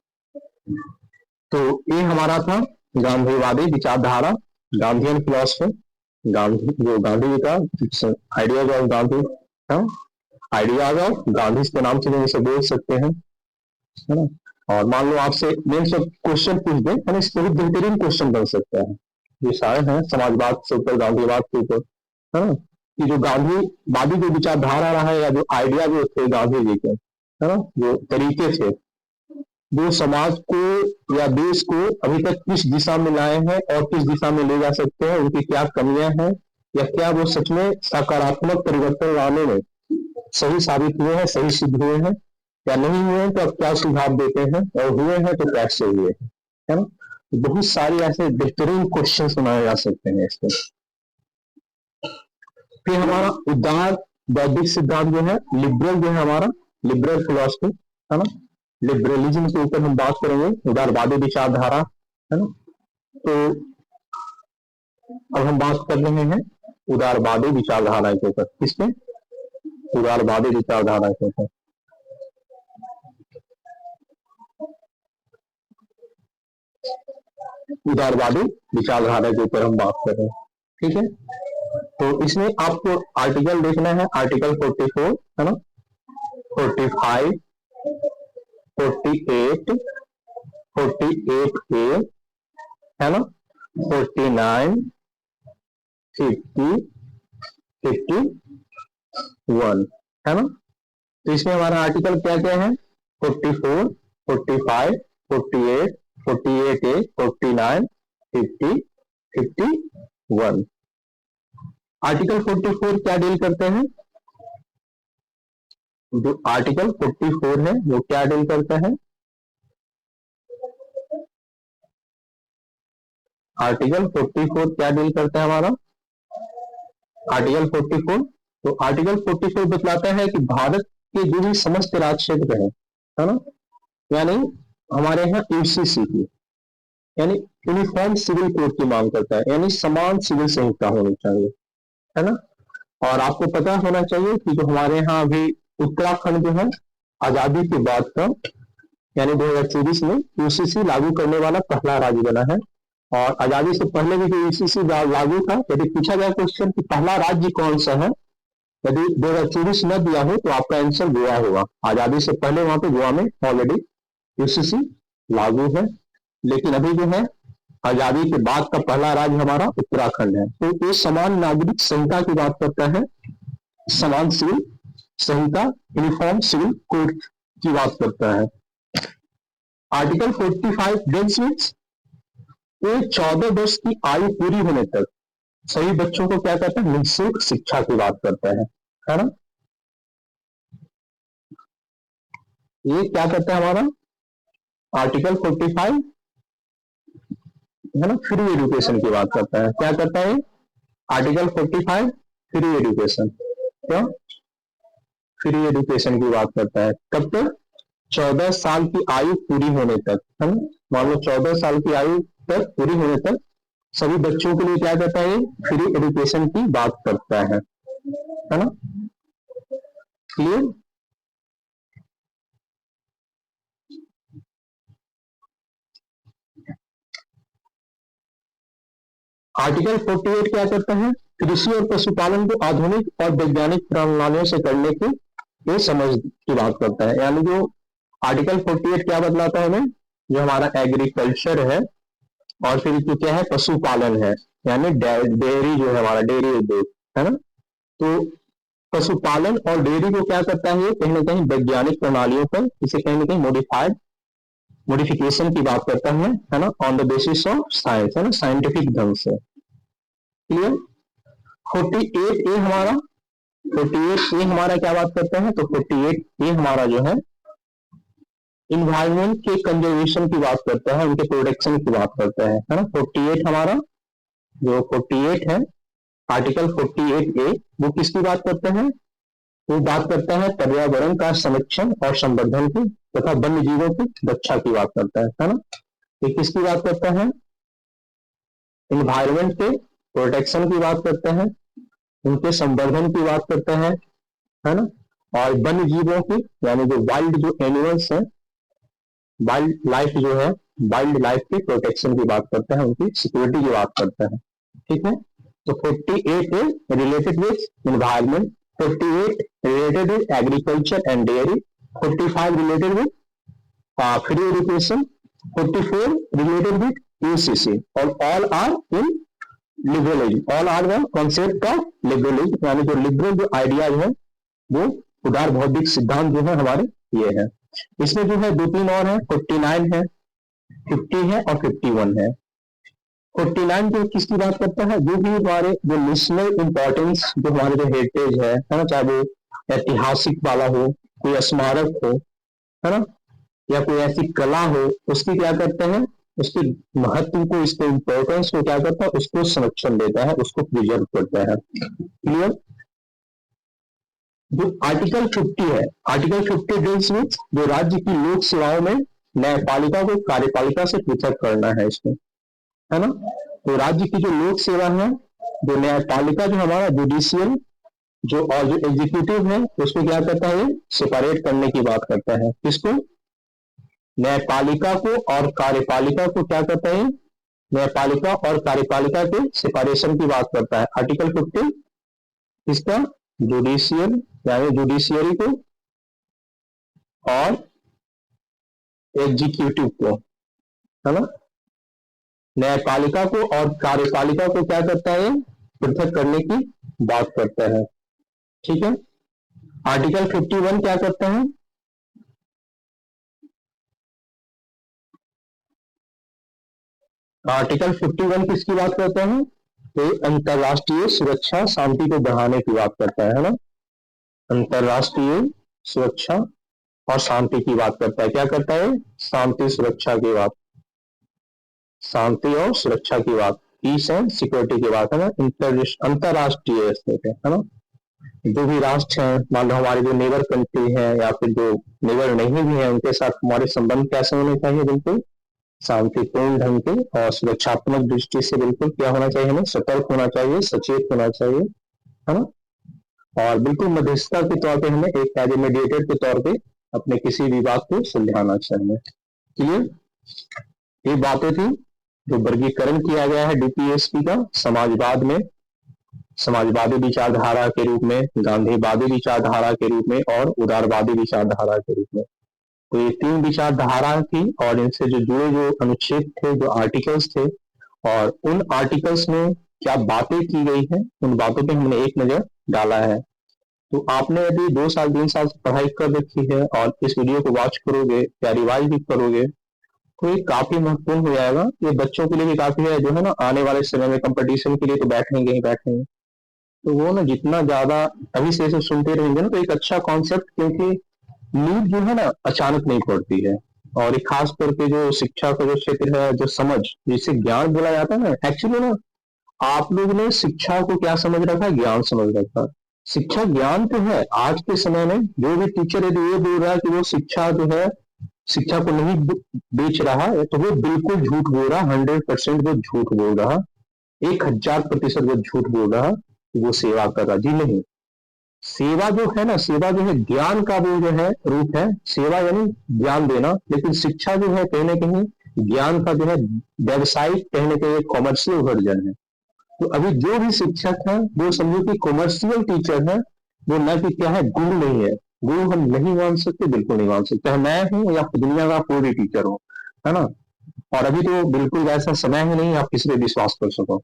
Speaker 1: तो ये हमारा था गांधीवादी विचारधारा, गांधीयन फिलोसफी, गांधी जो गांधी जी का ideas of Gandhi, ideas of Gandhi के नाम से इसे बोल सकते हैं, है ना। और मान लो आपसे मेन सब क्वेश्चन पूछ दे, है ना, इस बहुत बेहतरीन क्वेश्चन बन सकता है। ये सारे हैं समाजवाद से ऊपर, गांधीवाद के ऊपर, है ना, कि जो गांधीवादी जो विचारधारा रहा है या जो आइडिया जो थे गांधी जी के, है ना, जो तरीके थे, वो समाज को या देश को अभी तक किस दिशा में लाए हैं और किस दिशा में ले जा सकते हैं, उनकी क्या कमियां हैं, या क्या वो सच में सकारात्मक परिवर्तन लाने में सही साबित हुए हैं, सही सिद्ध हुए हैं, या नहीं हुए हैं तो आप क्या सुझाव देते हैं, और हुए हैं तो कैसे हुए, है ना। बहुत सारे ऐसे बेहतरीन क्वेश्चन सुनाए जा सकते हैं इसमें। फिर हमारा उदार बौद्धिक सिद्धांत जो है, लिबरल जो है हमारा, लिबरल फिलोसफी, है ना, लिबरलिज्म के ऊपर हम बात करेंगे, उदारवादी विचारधारा, है ना। तो अब हम बात कर रहे हैं उदारवादी विचारधारा के ऊपर, किसमें? उदारवादी विचारधारा के ऊपर। उदारवादी विचारधारा के ऊपर हम बात कर रहे हैं, ठीक है। तो इसमें आपको आर्टिकल देखना है, आर्टिकल 44, है ना, 45, 48, 48A, है ना, 49, 50, 51, है ना। तो इसमें हमारा आर्टिकल क्या क्या है? 44, 45, 48, 48A, 49, 50, 51। आर्टिकल 44 क्या डील करते हैं? जो आर्टिकल 44 है वो क्या डील करता है? आर्टिकल 44 क्या डील करता है हमारा? आर्टिकल 44, तो आर्टिकल 44 बतलाता है कि भारत के जो भी समस्त राज्य क्षेत्र है ना, यानी हमारे यहाँ यूसीसी की, यानी यूनिफॉर्म सिविल कोड की मांग करता है, यानी समान सिविल संहिता होनी चाहिए, है ना। और आपको पता होना चाहिए कि जो हमारे यहाँ अभी उत्तराखंड जो है आजादी के बाद का यानी 2024 में यूसीसी लागू करने वाला पहला राज्य बना है। और आजादी से पहले भी जो यूसीसी लागू था, यदि पूछा जाए क्वेश्चन कि पहला राज्य कौन सा है, यदि 2024 न दिया हो तो आपका आंसर गोवा होगा। आजादी से पहले वहां पे गोवा में ऑलरेडी यूसीसी लागू है, लेकिन अभी जो है आजादी के बाद का पहला राज्य हमारा उत्तराखंड है। तो ये समान नागरिक संहिता की बात करता है, समान सिविल संहिता, यूनिफॉर्म सिविल कोड की बात करता है। आर्टिकल 45 डील्स विद ये 14 वर्ष की आयु पूरी होने तक सभी बच्चों को क्या कहता है, निःशुल्क शिक्षा की बात करता है ना। ये क्या कहता है हमारा आर्टिकल 45 है ना, फ्री एजुकेशन की बात करता है। क्या करता है आर्टिकल 45 फ्री एजुकेशन, क्या फ्री एजुकेशन की बात करता है। कब तक, 14 साल की आयु पूरी होने तक, है ना। मान लो 14 साल की आयु तक पूरी होने तक सभी बच्चों के लिए क्या करता है, फ्री एजुकेशन की बात करता है ना। क्लियर। आर्टिकल 48 क्या करता है, कृषि और पशुपालन को आधुनिक और वैज्ञानिक प्रणालियों से करने की ये समझ की बात करता है। यानी जो आर्टिकल 48 क्या बतलाता है हमें, जो हमारा एग्रीकल्चर है और फिर जो क्या है पशुपालन है, यानी डेयरी जो है हमारा डेयरी उद्योग है ना। तो पशुपालन और डेयरी को क्या करता है, कहीं ना कहीं वैज्ञानिक प्रणालियों पर इसे कहीं ना कहीं मॉडिफिकेशन की बात करता है ना, on the basis of science, है ना, साइंटिफिक ढंग से। क्लियर। 48 ए हमारा 48 ए हमारा क्या बात करता है, तो 48 ए हमारा जो है इन्वायरमेंट के कंजर्वेशन की बात करता है, उनके प्रोटेक्शन की बात करता है ना। 48 हमारा जो 48 है आर्टिकल 48 ए वो किसकी बात करता है, वो बात करता है पर्यावरण का संरक्षण और संवर्धन की तथा वन्य जीवों की रक्षा की बात करता है ना। ये किसकी बात करता है, इन्वायरमेंट के प्रोटेक्शन की बात करते हैं, उनके संवर्धन की बात करते हैं, है ना। और वन्य जीवों की यानी जो वाइल्ड जो एनिमल्स हैं, वाइल्ड लाइफ जो है, वाइल्ड लाइफ की प्रोटेक्शन की बात करता है, उनकी सिक्योरिटी की बात करता है। ठीक है। तो 48 है related with environment, 48 related with agriculture and dairy, 45 related with free education, 44 related with UCC, और all are in liberalism, all are the concept of liberalism, यानी जो लिबरल जो आइडियाज है वो उदार बौद्धिक सिद्धांत जो है हमारे ये है। इसमें जो है 2-3 और है, 49 है, 50 है और 51 है। 49 जो किसकी बात करता है, जो भी हमारे जो नेशनल इंपॉर्टेंस जो हमारे जो हेरिटेज है ना, चाहे वो ऐतिहासिक वाला हो, कोई स्मारक हो, है ना, या कोई ऐसी कला हो, उसकी क्या करते हैं, उसके महत्व को, इसके इंपॉर्टेंस को क्या करता है, उसको संरक्षण देता है, उसको प्रिजर्व करता है। क्लियर। जो आर्टिकल 50 है, आर्टिकल 50 डील्स विथ जो राज्य की लोक सेवाओं में न्यायपालिका को कार्यपालिका से पृथक करना है इसमें, है ना। तो राज्य की जो लोक सेवा है, जो न्यायपालिका जो हमारा जुडिशियल जो और जो एग्जीक्यूटिव है, उसको क्या करता है, सेपरेट करने की बात करता है। किसको, न्यायपालिका को और कार्यपालिका को क्या करता है, न्यायपालिका और कार्यपालिका के सेपरेशन की बात करता है। आर्टिकल 50 इसका जुडिशियल यानी जुडिशियरी को और एग्जीक्यूटिव को, है ना, न्यायपालिका को और कार्यपालिका को क्या करता है, पृथक करने की बात करता है। ठीक है। आर्टिकल 51 क्या करता है, आर्टिकल 51 किसकी बात करता है, तो अंतरराष्ट्रीय सुरक्षा शांति को बढ़ाने की बात करता है ना। अंतरराष्ट्रीय सुरक्षा और शांति की बात करता है। क्या करता है, शांति सुरक्षा की बात, शांति और सुरक्षा की बात, पीस एंड सिक्योरिटी की बात, है ना। अंतरराष्ट्रीय स्थिति, है ना, जो भी राष्ट्र हैं, मान लो हमारे जो नेबर कंट्री है या फिर जो नेबर नहीं भी है, उनके साथ हमारे संबंध कैसे होने चाहिए, बिल्कुल शांतिपूर्ण ढंग के और सुरक्षात्मक दृष्टि से बिल्कुल क्या होना चाहिए, हमें सतर्क होना चाहिए, सचेत होना चाहिए, है ना। और बिल्कुल मध्यस्थता के तौर पे हमें एक एज ए मीडिएटर के तौर पे अपने किसी भी बात को सुलझाना चाहिए। क्लियर? ये बातें थी जो वर्गीकरण किया गया है डीपीएसपी का समाजवाद में, समाजवादी विचारधारा के रूप में, गांधीवादी विचारधारा के रूप में और उदारवादी विचारधारा के रूप में। तो ये तीन विचारधारा थी और इनसे जो जुड़े जो अनुच्छेद थे, जो आर्टिकल्स थे, और उन आर्टिकल्स में क्या बातें की गई है, उन बातों पे हमने एक नजर डाला है। तो आपने यदि 2 साल 3 साल से पढ़ाई कर रखी है और इस वीडियो को वॉच करोगे या रिवाइज भी करोगे तो ये काफी महत्वपूर्ण हो जाएगा। ये बच्चों के लिए भी काफी है, जो है ना आने वाले समय में कंपटीशन के लिए तो बैठेंगे ही बैठेंगे। तो वो ना जितना ज्यादा अभी से इसे सुनते रहेंगे ना तो एक अच्छा कॉन्सेप्ट, क्योंकि नींद जो है ना अचानक नहीं पड़ती है। और ये खास करके जो शिक्षा का जो क्षेत्र है, जो समझ जिसे ज्ञान बोला जाता है ना, एक्चुअली ना आप लोग ने शिक्षा को क्या समझ रखा है? ज्ञान समझ रखा है। शिक्षा ज्ञान तो है। आज के समय में जो भी टीचर यदि ये बोल रहा है कि वो शिक्षा जो है, शिक्षा को नहीं बेच रहा है, तो वो बिल्कुल झूठ बोल रहा। 100% वो झूठ बोल रहा। 1000% वो झूठ बोल रहा कि वो सेवा कर रहा। जी नहीं, सेवा जो है ना, सेवा जो है ज्ञान का वो जो है रूप है। सेवा यानी ज्ञान देना, लेकिन शिक्षा जो है कहीं ना कहीं ज्ञान का जो है व्यवसायिक, कहीं ना कहीं कॉमर्शियल वर्जन है। तो अभी जो भी शिक्षक है वो समझो कि कॉमर्शियल टीचर है। वो न कि क्या है, गुरु नहीं है। गुरु हम नहीं मान सकते, बिल्कुल नहीं मान सकते। चाहे मैं हूं या दुनिया का कोई भी टीचर हो, है ना। और अभी तो बिल्कुल वैसा समय ही नहीं आप किसी पे विश्वास कर सको।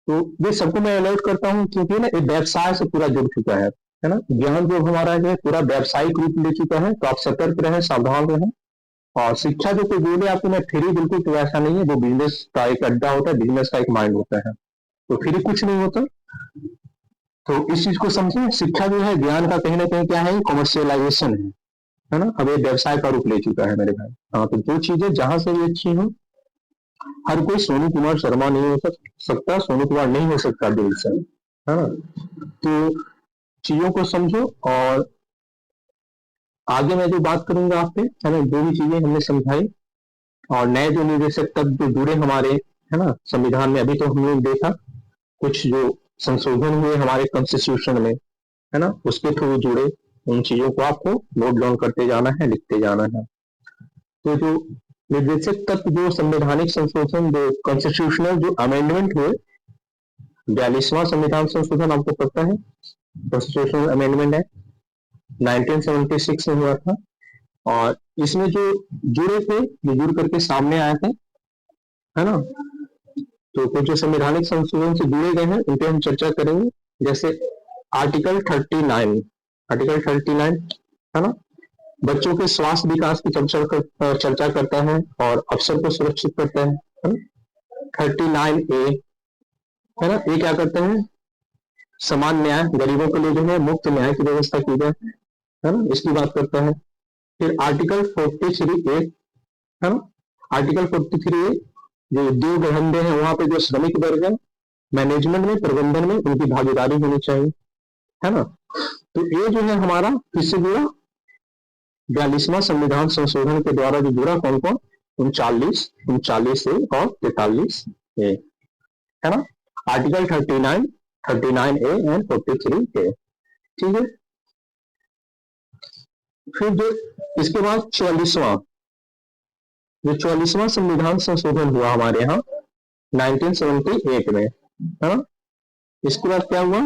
Speaker 1: तो ये सबको मैं अलर्ट करता हूँ, क्योंकि ना ये व्यवसाय से पूरा जुड़ चुका है ना। ज्ञान जो हमारा है पूरा व्यावसायिक रूप ले चुका है। तो आप सतर्क रहें, सावधान रहें। और शिक्षा जो कोई बोले आपको मैं फ्री, बिल्कुल तो ऐसा नहीं है। वो बिजनेस का एक अड्डा होता है, बिजनेस का एक माइंड होता है। तो फ्री कुछ नहीं होता। तो इस चीज को समझें, शिक्षा जो है ज्ञान का कहीं ना कहीं क्या है, कॉमर्शियलाइजेशन है ना। अब ये व्यवसाय का रूप ले चुका है मेरे भाई। हाँ, तो जो चीजें जहां से भी अच्छी हो, हर कोई सोनू कुमार शर्मा नहीं हो सकता, सोनू कुमार नहीं हो सकता दिल से, है ना। तो चीजों को समझो। और आगे मैं जो बात करूंगा आप पे, है ना, जो भी चीजें हमने समझाई और नए जो निवेशक तब जो जुड़े हमारे, है ना, संविधान में। अभी तो हमने देखा कुछ जो संशोधन हुए हमारे कॉन्स्टिट्यूशन में, है ना, उसके थ्रू जुड़े। उन चीजों को आपको नोट डाउन करते जाना है, लिखते जाना है। तो जो निर्देशक तत्व, जो संवैधानिक संशोधन, जो कॉन्स्टिट्यूशनल जो अमेंडमेंट हुए, 42वां संविधान संशोधन आपको पता है, कॉन्स्टिट्यूशनल अमेंडमेंट है 1976 में हुआ था। और इसमें जो जुड़े थे, जो जुड़ करके सामने आए थे, है ना। तो कुछ जो संवैधानिक संशोधन से जुड़े गए हैं उन पे हम चर्चा करेंगे। जैसे आर्टिकल 39, आर्टिकल 39, है ना, बच्चों के स्वास्थ्य विकास की चर्चा करता है और अवसर को सुरक्षित करता है। 39A, है ना, ये क्या करते हैं, समान न्याय, गरीबों के लिए जो है मुफ्त न्याय की व्यवस्था की जाए, है ना, इसकी बात करता है। फिर आर्टिकल 43A, है ना, आर्टिकल 43A, जो उद्योग धंधे हैं वहां पे जो श्रमिक वर्ग है, मैनेजमेंट में, प्रबंधन में उनकी भागीदारी होनी चाहिए, है ना। तो ये जो है हमारा किससे जुड़ा, 42वां संविधान संशोधन के द्वारा जो जुड़ा। कौन कौन? 39A और 43A, है ना। आर्टिकल 39, 39A एंड 43A, ठीक है। फिर जो इसके बाद 44वां संविधान संशोधन हुआ हमारे यहाँ 1978 में, है ना। इसके बाद क्या हुआ,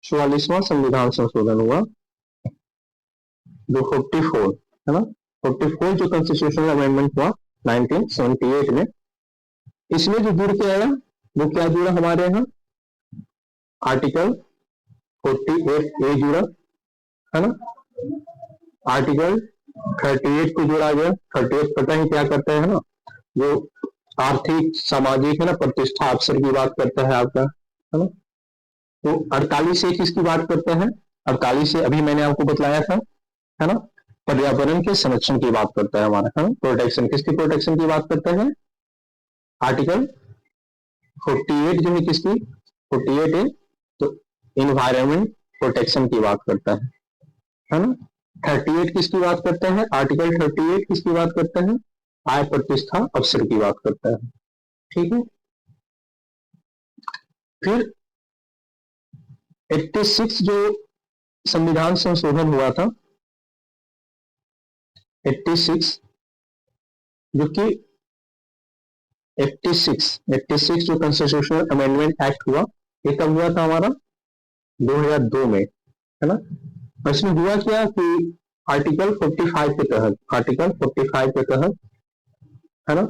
Speaker 1: 44वां संविधान संशोधन हुआ जो 44, है ना, 44 जो कॉन्स्टिट्यूशनल अमेंडमेंट हुआ 1978 में। इसमें जो जुड़ के आया वो क्या जुड़ा हमारे यहाँ, आर्टिकल 48A जुड़ा, है ना। आर्टिकल 38 को जोड़ा गया। 38 पता ही क्या करता है ना, जो आर्थिक सामाजिक, है ना, प्रतिष्ठा अवसर की बात करता है आपका, है ना। तो 48 से किसकी बात करता है, 48 से अभी मैंने आपको बतलाया था, है ना, पर्यावरण के संरक्षण की बात करता है हमारा, है ना। प्रोटेक्शन, किसकी प्रोटेक्शन की बात करता है, आर्टिकल 48 जो है किसकी, 48A, तो इन्वायरमेंट प्रोटेक्शन की बात करता है ना। 38 किसकी बात करता है, आर्टिकल 38 किसकी बात करता है, आय प्रतिष्ठा अवसर की बात करता है, ठीक है। फिर 86 जो संविधान संशोधन हुआ था, 86, जो कि 86 जो कॉन्स्टिट्यूशनल अमेंडमेंट एक्ट हुआ, ये कब हुआ था हमारा? 2002 में, है ना। और इसमें हुआ क्या कि आर्टिकल 45 के तहत, है ना,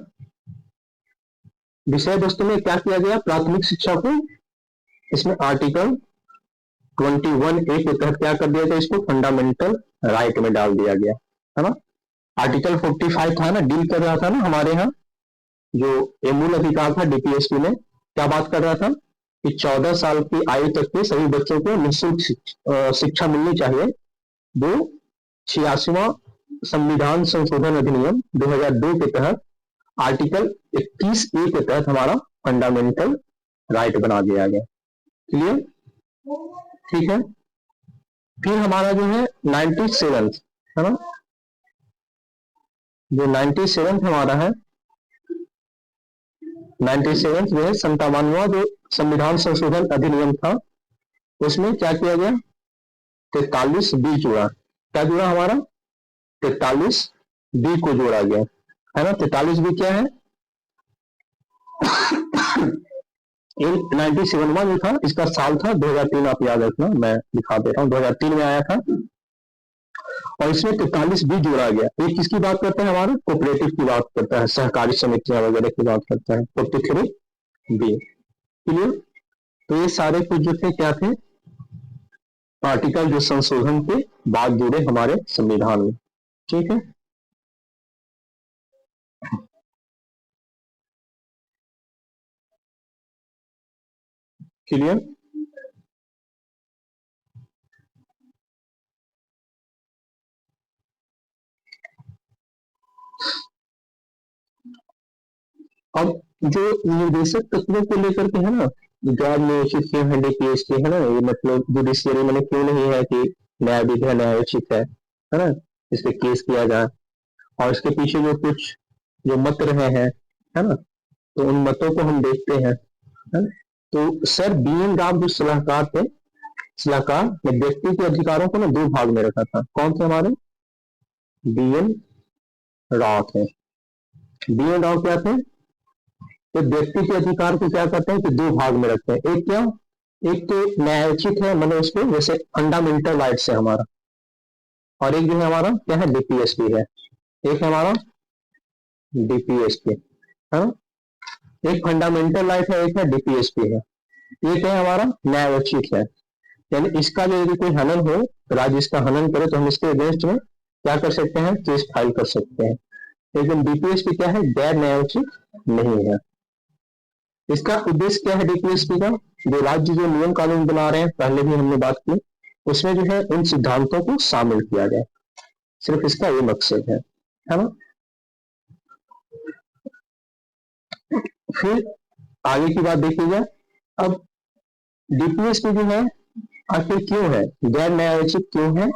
Speaker 1: विषय वस्तु में क्या किया गया? प्राथमिक शिक्षा को इसमें आर्टिकल 21A के तहत क्या कर दिया गया? इसको फंडामेंटल राइट में डाल दिया गया, है ना। आर्टिकल 45 था ना, डील कर रहा था ना हमारे यहाँ जो ये मूल अधिकार था डीपीएसपी में, क्या बात कर रहा था कि 14 साल की आयु तक के सभी बच्चों को निःशुल्क शिक्षा मिलनी चाहिए। वो 86वां संविधान संशोधन अधिनियम 2002 के तहत आर्टिकल 21A के तहत हमारा फंडामेंटल राइट बना दिया गया। क्लियर? ठीक है। फिर हमारा जो है 97, है ना, जो 97 हमारा है, 97 जो है 57वां जो संविधान संशोधन अधिनियम था, उसमें क्या किया गया? 43B जोड़ा। क्या जोड़ा हमारा? 43B को जोड़ा गया, है ना। 43B क्या है? 97वां जो था, इसका साल था 2003, आप याद रखना, मैं दिखा दे रहा हूँ, 2003 में आया था। और इसमें 43B जोड़ा गया। ये किसकी बात करता है? हमारा कोऑपरेटिव की बात करता है, सहकारी समितियां वगैरह की बात करता है, 43B। क्लियर? तो ये सारे कुछ जो थे क्या थे? आर्टिकल जो संशोधन के बाद जुड़े हमारे संविधान में। ठीक है। क्लियर? अब जो निर्देशक तत्वों को लेकर के है ना, जॉब नियोजित क्यों है डीपीएस के, है ना, ये मतलब जुडिशियरी में क्यों नहीं है कि न्यायाधीश है, न्यायोचित है ना, इस पे केस किया जाए। और इसके पीछे जो कुछ जो मत रहे हैं, है ना, तो उन मतों को हम देखते हैं, है ना? तो सर बीएन राव जो सलाहकार ने व्यक्ति के अधिकारों को ना 2 भाग में रखा था। कौन थे हमारे? बीएन राव थे। बीएन राव क्या थे? तो व्यक्ति के अधिकार को क्या करते हैं कि 2 भाग में रखते हैं। एक क्या? एक तो न्यायोचित है, मतलब उसको जैसे फंडामेंटल राइट्स है हमारा, और एक जो है हमारा क्या है? डीपीएसपी है। एक है हमारा डीपीएसपी, है ना। एक फंडामेंटल राइट है, एक है डीपीएसपी है, एक है हमारा न्यायोचित है। यानी इसका जो यदि कोई हनन हो, राज्य इसका हनन करे, तो हम इसके अगेंस्ट में क्या कर सकते हैं? केस फाइल कर सकते हैं। लेकिन डीपीएसपी क्या है? गैर न्यायोचित नहीं है। इसका उद्देश्य क्या है डीपीएसपी का? जो राज्य जो नियम कानून बना रहे हैं, पहले भी हमने बात की, उसमें जो है उन सिद्धांतों को शामिल किया जाए, सिर्फ इसका ये मकसद है ना। फिर आगे की बात देखिएगा। अब डीपीएसपी जो है आखिर क्यों है, गैर न्यायोचित क्यों है,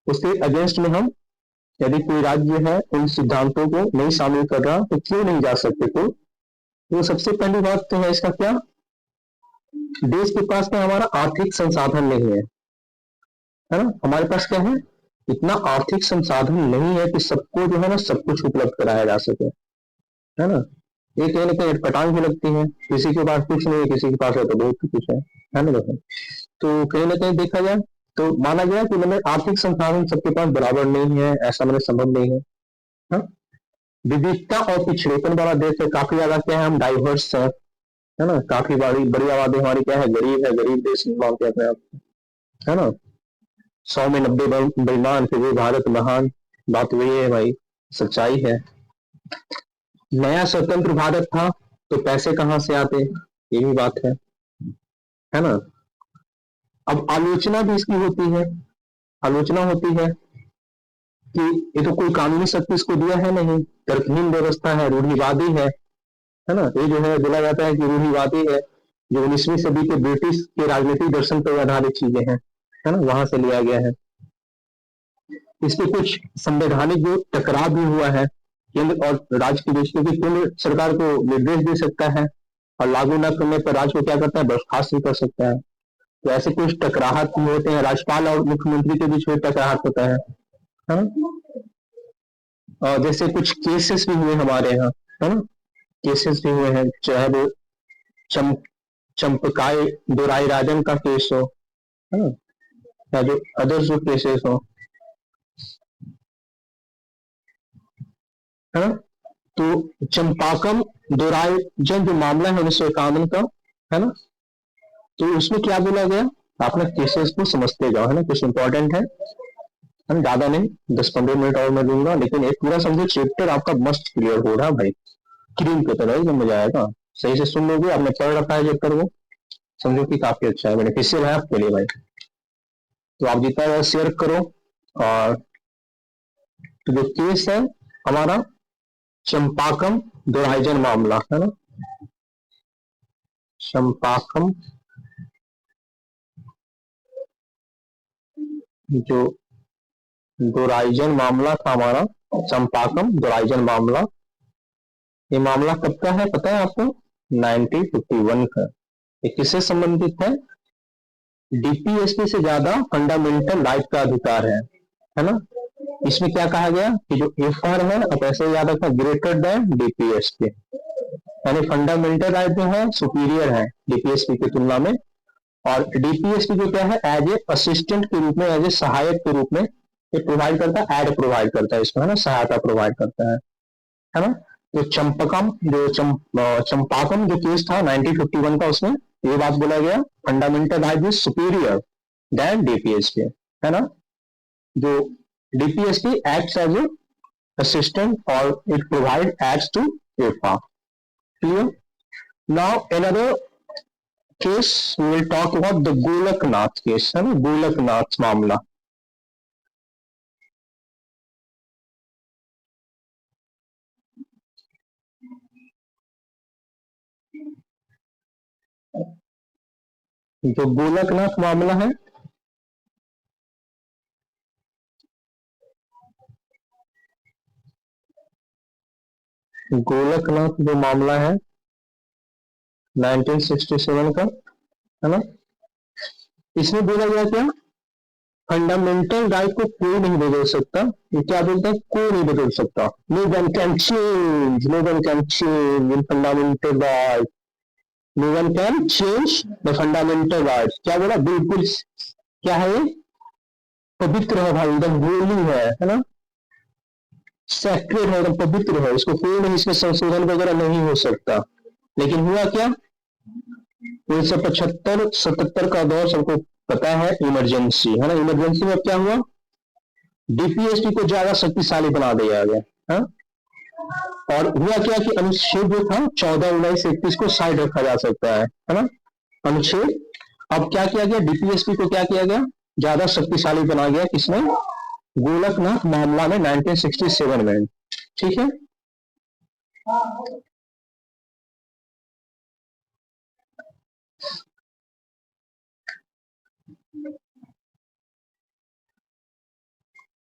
Speaker 1: उसके अगेंस्ट में हम यदि कोई राज्य है उन सिद्धांतों को नहीं शामिल कर रहा, तो क्यों नहीं जा सकते? तो सबसे पहली बात तो है इसका क्या? देश के पास में हमारा आर्थिक संसाधन नहीं है ना। हमारे पास क्या है? इतना आर्थिक संसाधन नहीं है कि सबको जो है ना सब कुछ उपलब्ध कराया जा सके, है ना। ये कहीं ना कहीं पटांग भी लगती है, किसी के पास कुछ नहीं है, किसी के पास है तो बहुत कुछ है ना। देखो, तो कहीं ना कहीं देखा जाए तो माना गया कि मैंने आर्थिक संसाधन सबके पास बराबर नहीं है, ऐसा मैंने संभव नहीं है, हाँ? विविधता और पिछड़ेपन वाला देश है, काफी ज्यादा क्या है, हम डाइवर्स है ना। काफी बड़ी बड़ी आबादी हमारी क्या है? गरीब है, गरीब देश मानते अपने आप, है ना। 100 में 90 बेईमान, फिर भी भारत महान। बात वही है भाई, सच्चाई है। नया स्वतंत्र भारत था तो पैसे कहां से आते, ये भी बात है ना। अब आलोचना भी इसकी होती है, आलोचना होती है कि ये तो कोई कानूनी शक्ति इसको दिया है नहीं, तर्कहीन व्यवस्था है, रूढ़िवादी है ना। ये जो है बोला जाता है कि रूढ़िवादी है, जो 19वीं सदी के ब्रिटिश के राजनीतिक दर्शन पर आधारित चीजें हैं, है ना, वहां से लिया गया है। इसके कुछ संवैधानिक जो टकराव भी हुआ है केंद्र और राज्य के बीच, क्योंकि केंद्र सरकार को निर्देश दे सकता है और लागू न करने पर राज्य को क्या करता है? बर्खास्त भी कर सकता है। तो ऐसे कुछ टकराहट होते हैं, राज्यपाल और मुख्यमंत्री के बीच में टकराहट होता है ना। जैसे कुछ केसेस भी हुए हमारे यहाँ, है ना, केसेस भी हुए हैं, चाहे वो चम चंपकाय दोराई राजन का केस हो, है ना, या जो अदर जो केसेस हो, है ना। तो चंपाकम दोराइजन जो मामला है 1951 का, है ना, तो उसमें क्या बोला गया, आपने केसेस को समझते जाओ, है ना, कुछ इंपॉर्टेंट है, हम ज्यादा नहीं, 10-15 मिनट और मैं दूंगा, लेकिन एक पूरा समझो चैप्टर आपका मस्त क्लियर हो रहा है भाई, क्रीम की तरह एकदम मजा आएगा। सही से सुन लोगे, आपने पढ़ रखा है चैप्टर को, समझो कि काफी अच्छा है, बेनिफिशियल है आपके लिए भाई। तो आप जितना ज्यादा शेयर करो। और तो जो केस है हमारा चंपाकम दोराइजन मामला, है ना, चंपाकम जो दोराइजन मामला था हमारा, चंपाकम दोराइजन मामला, ये मामला कब का है पता है आपको, 1951 का। ये किससे संबंधित है, डीपीएसपी से ज्यादा फंडामेंटल राइट का अधिकार है ना। इसमें क्या कहा गया कि जो एफआर है, अब ऐसे याद रखना, ग्रेटर देन डीपीएसपी, यानी फंडामेंटल राइट जो है सुपीरियर है डीपीएसपी की तुलना में। और डीपीएसपी जो क्या है, एज ए असिस्टेंट के रूप में, एज ए सहायक के रूप में ये प्रोवाइड करता है, एड प्रोवाइड करता है इसको, है ना, सहायता प्रोवाइड करता है ना। तो चंपाकम जो केस था 1951 का, उसमें ये बात बोला गया, fundamental right is superior than DPSP, है ना। जो DPSP acts as a assistant और इट प्रोवाइड एक्ट्स टू एफा, clear. Now another case we will talk about the Golaknath case, है ना, गोलकनाथ मामला। जो गोलकनाथ मामला है, गोलकनाथ जो मामला है 1967 का, है ना, इसमें बोला गया क्या, फंडामेंटल राइट को कोई नहीं बदल सकता। ये क्या बोलते हैं, कोई नहीं बदल सकता, no one can change, no one can change in fundamental right, no one can change the fundamental right. क्या बोला, बिल्कुल क्या है ये, पवित्र है भाई, एकदम होली है ना, सैक्रेड है, एकदम पवित्र है, इसको कोई नहीं, इसमें संशोधन वगैरह नहीं हो सकता। लेकिन हुआ क्या, 1975-77 का दौर सबको पता है, इमरजेंसी, है ना, इमरजेंसी में क्या हुआ, डीपीएसपी को ज्यादा शक्तिशाली बना दिया गया, है? और हुआ क्या कि अनुच्छेद जो था 14, 19, 31 को साइड रखा जा सकता है ना, अनुच्छेद। अब क्या किया गया, डीपीएसपी को क्या किया गया, ज्यादा शक्तिशाली बना गया, किसने, गोलकनाथ मामला में 1967 में, ठीक है।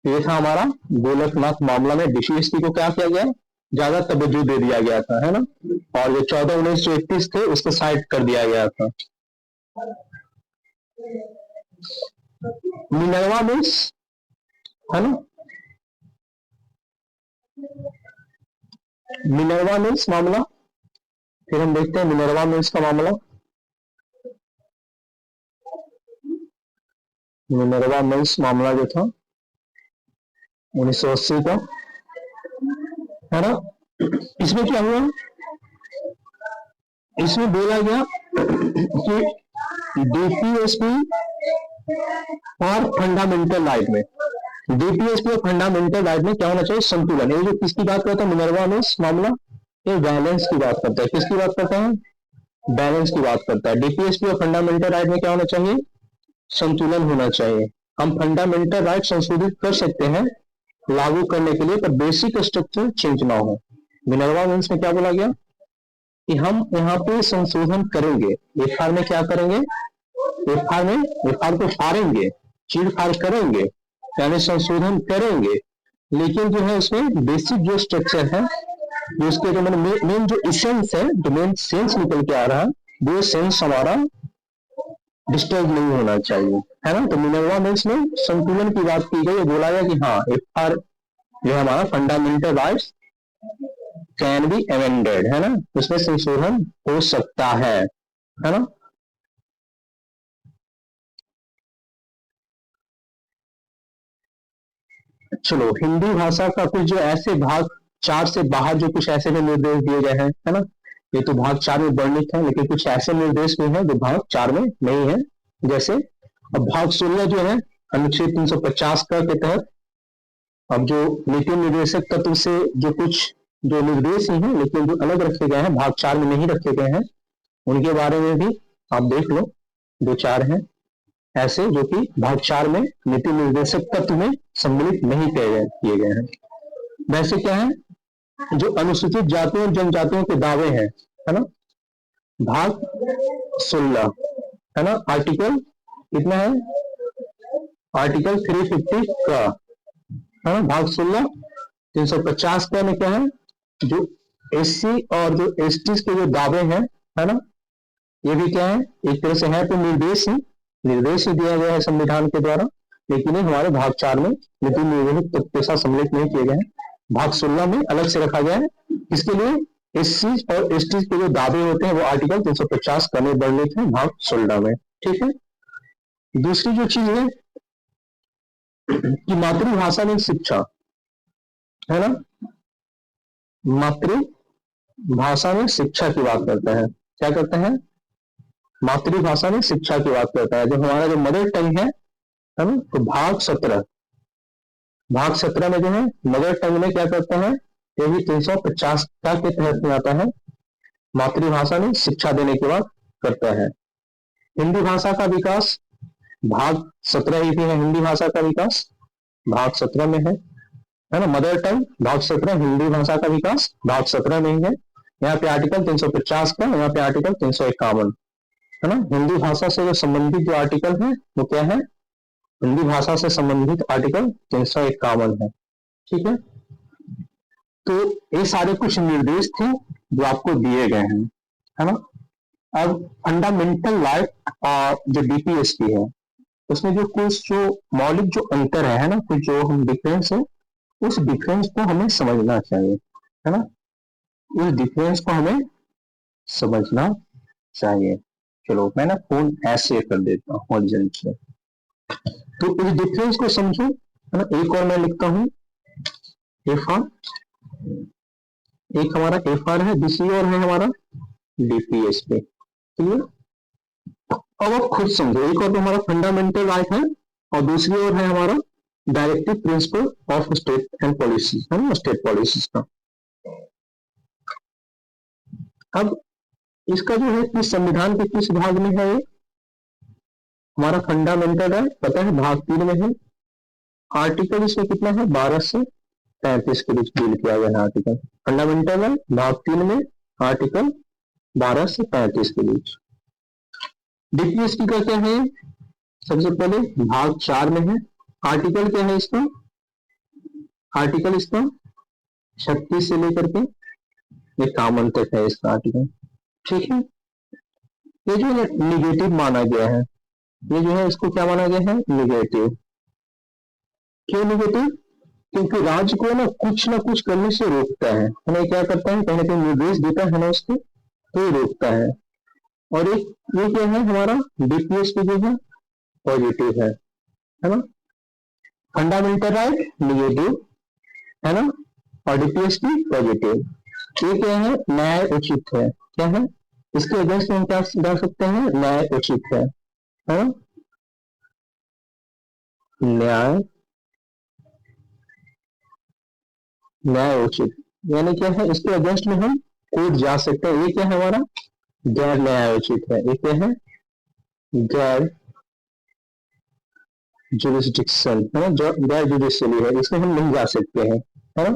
Speaker 1: ये था हमारा गोलकनाथ मामला में डीपीएसपी को क्या किया गया, ज्यादा तवज्जो दे दिया गया था, है ना। और जो 14, 19, 31 थे उसको साइड कर दिया गया था। मिनरवा मिल्स, है ना, मिनरवा मिल्स मामला, फिर हम देखते हैं मिनरवा मिल्स का मामला, मिनरवा मिल्स मामला जो था 1980 का, है ना। इसमें क्या हुआ, इसमें बोला गया कि डीपीएसपी और फंडामेंटल राइट में, डीपीएसपी और फंडामेंटल राइट में क्या होना चाहिए, संतुलन। ये जो किसकी बात करता है, मिनरवा मिल्स मामला, ये बैलेंस की बात करता है, किसकी बात करता है, बैलेंस की बात करता है। डीपीएसपी और फंडामेंटल राइट में क्या होना चाहिए, संतुलन होना चाहिए। हम फंडामेंटल राइट संशोधित कर सकते हैं लागू करने के लिए, पर बेसिक स्ट्रक्चर चेंज ना हो। मिनरवा मिल्स में क्या बोला गया कि हम यहाँ पे संशोधन करेंगे, एफआर में क्या करेंगे, एफआर में, एफआर को फाड़ेंगे, चीड़ फाड़ करेंगे, यानी संशोधन करेंगे, लेकिन जो है उसमें बेसिक जो स्ट्रक्चर है, जो उसके जो मेन जो इसेंस है, जो मेन सेंस निकल के आ रहा है, वो सेंस हमारा डिस्टर्ब नहीं होना चाहिए, है ना। तो मिनरवा मिल्स में संतुलन की बात की गई, बोला गया कि हाँ एफआर जो हमारा fundamental rights can be amended, है ना, उसमें संशोधन हो सकता है ना। चलो, हिंदी भाषा का कुछ जो ऐसे भाग चार से बाहर जो कुछ ऐसे भी निर्देश दिए गए हैं, है ना, ये तो भाग चार में वर्णित है, लेकिन कुछ ऐसे निर्देश भी हैं जो भाग चार में नहीं है। जैसे अब भाग 16 जो है अनुच्छेद 350 का के तहत, अब जो नीति निर्देशक तत्व से जो कुछ जो निर्देश ही हैं लेकिन जो अलग रखे गए हैं, भाग चार में नहीं रखे गए हैं, उनके बारे में भी आप देख लो, दो चार हैं ऐसे जो कि भाग चार में नीति निर्देशक तत्व में सम्मिलित नहीं किए गए हैं। वैसे क्या है, जो अनुसूचित जातियों और जनजातियों के दावे हैं, है ना, भाग 16, है ना, आर्टिकल कितना है, आर्टिकल 350 का, है ना, भाग 16 350 का में क्या है, जो एससी और जो एसटी के जो दावे हैं, है ना, ये भी क्या है, एक तरह से है तो निर्देश ही दिया गया है संविधान के द्वारा, लेकिन ये हमारे भाग चार में नीति निर्देशक तत्व के साथ सम्मिलित नहीं किए गए हैं। भाग 16 में अलग से रखा गया है, इसके लिए एससी और एसटी के जो दावे होते हैं वो आर्टिकल 350 का में वर्णित है भाग 16 में। ठीक है, दूसरी जो चीज है कि मातृभाषा में शिक्षा, है ना, मातृभाषा में शिक्षा की बात करता है, क्या करता है, मातृभाषा में शिक्षा की बात करता है। जो हमारा जो मदर टंग है ना, तो भाग 17 में जो है मदर टंग में क्या करता है, ये भी 350 का के तहत में आता है, मातृभाषा में शिक्षा देने की बात करता है। हिंदी भाषा का विकास भाग 17 ही भी है, हिंदी भाषा का विकास भाग 17 में है ना, मदर टंग भाग 17, हिंदी भाषा का विकास भाग 17 में ही है। यहाँ पे आर्टिकल 350 का, यहाँ पे आर्टिकल 351, है ना, हिंदी भाषा से जो संबंधित जो आर्टिकल है वो क्या है, हिंदी भाषा से संबंधित आर्टिकल 351 है। ठीक है, तो ये सारे कुछ निर्देश थे जो आपको दिए गए हैं, है ना। अब फंडामेंटल राइट और जो डीपीएसपी है उसमें जो कुछ जो मौलिक जो अंतर है ना, कुछ जो हम डिफरेंस है, उस डिफरेंस को हमें समझना चाहिए, है ना, उस डिफरेंस को हमें समझना चाहिए। चलो मैं ना फोन ऐसे कर देता हूँ से, तो इस डिफरेंस को समझो, है ना। एक और मैं लिखता हूँ एफ आर, एक हमारा एफ आर है, दूसरी और है हमारा डीपीएसपी। क्लियर, अब आप खुद समझो, एक और तो हमारा फंडामेंटल राइट है और दूसरी ओर है हमारा directive principle of state and policy, है ना, स्टेट पॉलिसीज का। अब इसका जो है किस संविधान के किस भाग में है, ये हमारा फंडामेंटल राइट पता है भाग 3 में है, आर्टिकल इसमें कितना है 12 से 35 के बीच डील किया गया है आर्टिकल, फंडामेंटल राइट भाग 3 में आर्टिकल 12 से 35 के बीच। डीपीएसपी का क्या है, सबसे पहले भाग 4 में है, आर्टिकल क्या है इसका, आर्टिकल इसका 36 से लेकर के 51 तक है इसका आर्टिकल। ठीक है, ये जो है निगेटिव माना गया है, ये जो है इसको क्या माना गया है, निगेटिव। क्यों निगेटिव, क्योंकि राज्य को ना कुछ करने से रोकता है, हमें क्या करता है, कहीं ना कहीं निर्देश देता है ना उसको, तो रोकता है। और एक ये क्या है हमारा डीपीएसपी जो है पॉजिटिव है ना, फंडामेंटल राइट निगेटिव, है ना, और डीपीएसपी पॉजिटिव। ये क्या है, न्याय उचित है, क्या है, इसके अगेंस्ट में हम क्या डाल सकते हैं, न्याय उचित है ना, न्याय उचित, यानी क्या है, इसके अगेंस्ट में हम कोर्ट जा सकते हैं। ये क्या है हमारा गैर न्याय उचित है, ये क्या है, गैर जुरिस्डिक्शन, है ना, जो गैर जुडिशियली है, इसमें हम नहीं जा सकते हैं, है ना।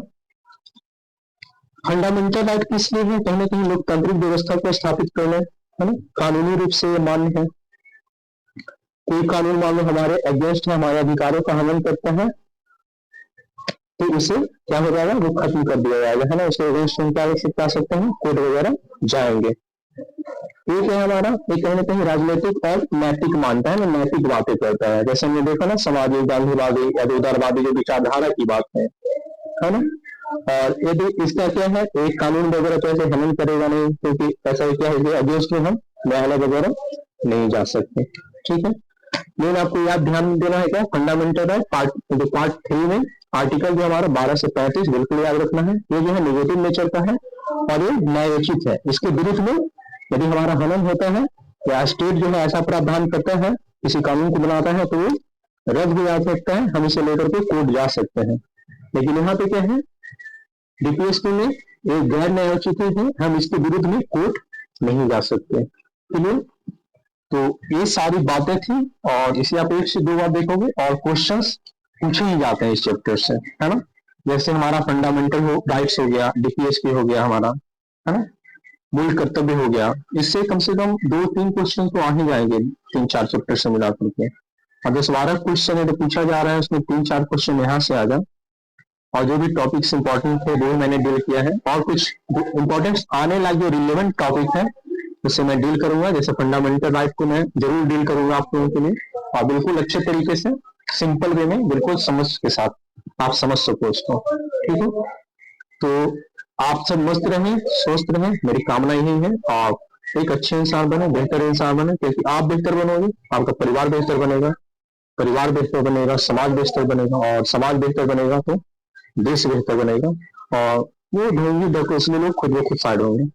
Speaker 1: फंडामेंटल राइट किस लिए है, कहीं ना कहीं लोकतांत्रिक व्यवस्था को स्थापित करना, है ना, कानूनी रूप से मान्य है। कोई कानून मान लो हमारे अगेंस्ट है, हमारे अधिकारों का हनन करता है, तो उसे क्या हो जाएगा, वो खत्म कर दिया जाएगा, है ना, उसके अगेंस्ट हम क्या कर सकते हैं, कोर्ट वगैरह जाएंगे। ये क्या है हमारा, ये कहीं ना कहीं राजनीतिक और नैतिक मानता है ना, नैतिक बातें करता है, जैसे हमने देखा ना समाजवादी गांधीवादी या उदारवादी जो विचारधारा की बात है, है ना। और यदि इसका क्या है, एक कानून वगैरह तो ऐसे हनन करेगा नहीं, क्योंकि ऐसा क्या है कि अगेंस्ट में हम न्यायालय वगैरह नहीं जा सकते। ठीक है, लेकिन आपको याद ध्यान देना है क्या, फंडामेंटल राइट पार्ट 3 में आर्टिकल जो हमारा 12 से 35 बिल्कुल याद रखना है। ये जो है निगेटिव नेचर का है और ये न्यायोचित है। इसके विरुद्ध में यदि हमारा हनन होता है या स्टेट जो है ऐसा प्रावधान करता है, किसी कानून को बनाता है, तो वो रद्द भी आ सकता है, हम इसे लेकर के कोर्ट जा सकते हैं। लेकिन यहाँ पे क्या है, डीपीएसपी में एक गैर न्यायोचित है, हम इसके विरुद्ध में कोर्ट नहीं जा सकते। चलिए, तो ये सारी बातें थी और इसे आप एक से दो बार देखोगे और क्वेश्चंस पूछे ही जाते हैं इस चैप्टर से, है ना। जैसे हमारा फंडामेंटल राइट्स हो गया, डीपीएसपी हो गया हमारा, है ना, मूल कर्तव्य हो गया, इससे कम से कम 2-3 क्वेश्चन तो आ ही जाएंगे 3-4 चैप्टर से मिला करके। और 10-12 क्वेश्चन है तो पूछा जा रहा है, उसमें 3-4 क्वेश्चन यहाँ से आ जाए। और जो भी टॉपिक्स इंपॉर्टेंट थे वो मैंने डील किया है, और कुछ इंपॉर्टेंट आने लायक जो रिलेवेंट टॉपिक है उससे मैं डील करूंगा। जैसे फंडामेंटल राइट को मैं जरूर डील करूंगा आप लोगों के लिए, और बिल्कुल अच्छे तरीके से सिंपल वे में, बिल्कुल समझ के साथ आप समझ सको उसको। ठीक है, तो आप सब मस्त रहें, स्वस्थ रहें, मेरी कामना यही है। आप एक अच्छे इंसान बने, बेहतर इंसान बने, क्योंकि आप बेहतर बनोगे, आपका परिवार बेहतर बनेगा, परिवार बेहतर बनेगा, समाज बेहतर बनेगा, और समाज बेहतर बनेगा तो देश बेहतर बनेगा। और वो ढोंगी डरपोसले लोग खुद ब खुद साइड होंगे।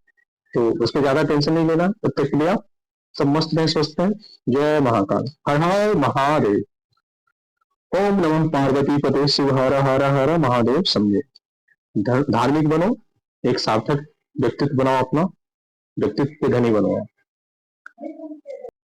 Speaker 1: तो उस पर ज्यादा टेंशन नहीं लेना। तब तक के लिए आप सब मस्त रहें, स्वस्थ रहें। जय महाकाल, हर हर महादेव। ओम नमः पार्वती पते शिव हर हर हर महादेव। समझे, धार्मिक बनो, एक सार्थक व्यक्तित्व बनाओ, अपना व्यक्तित्व के धनी बनो।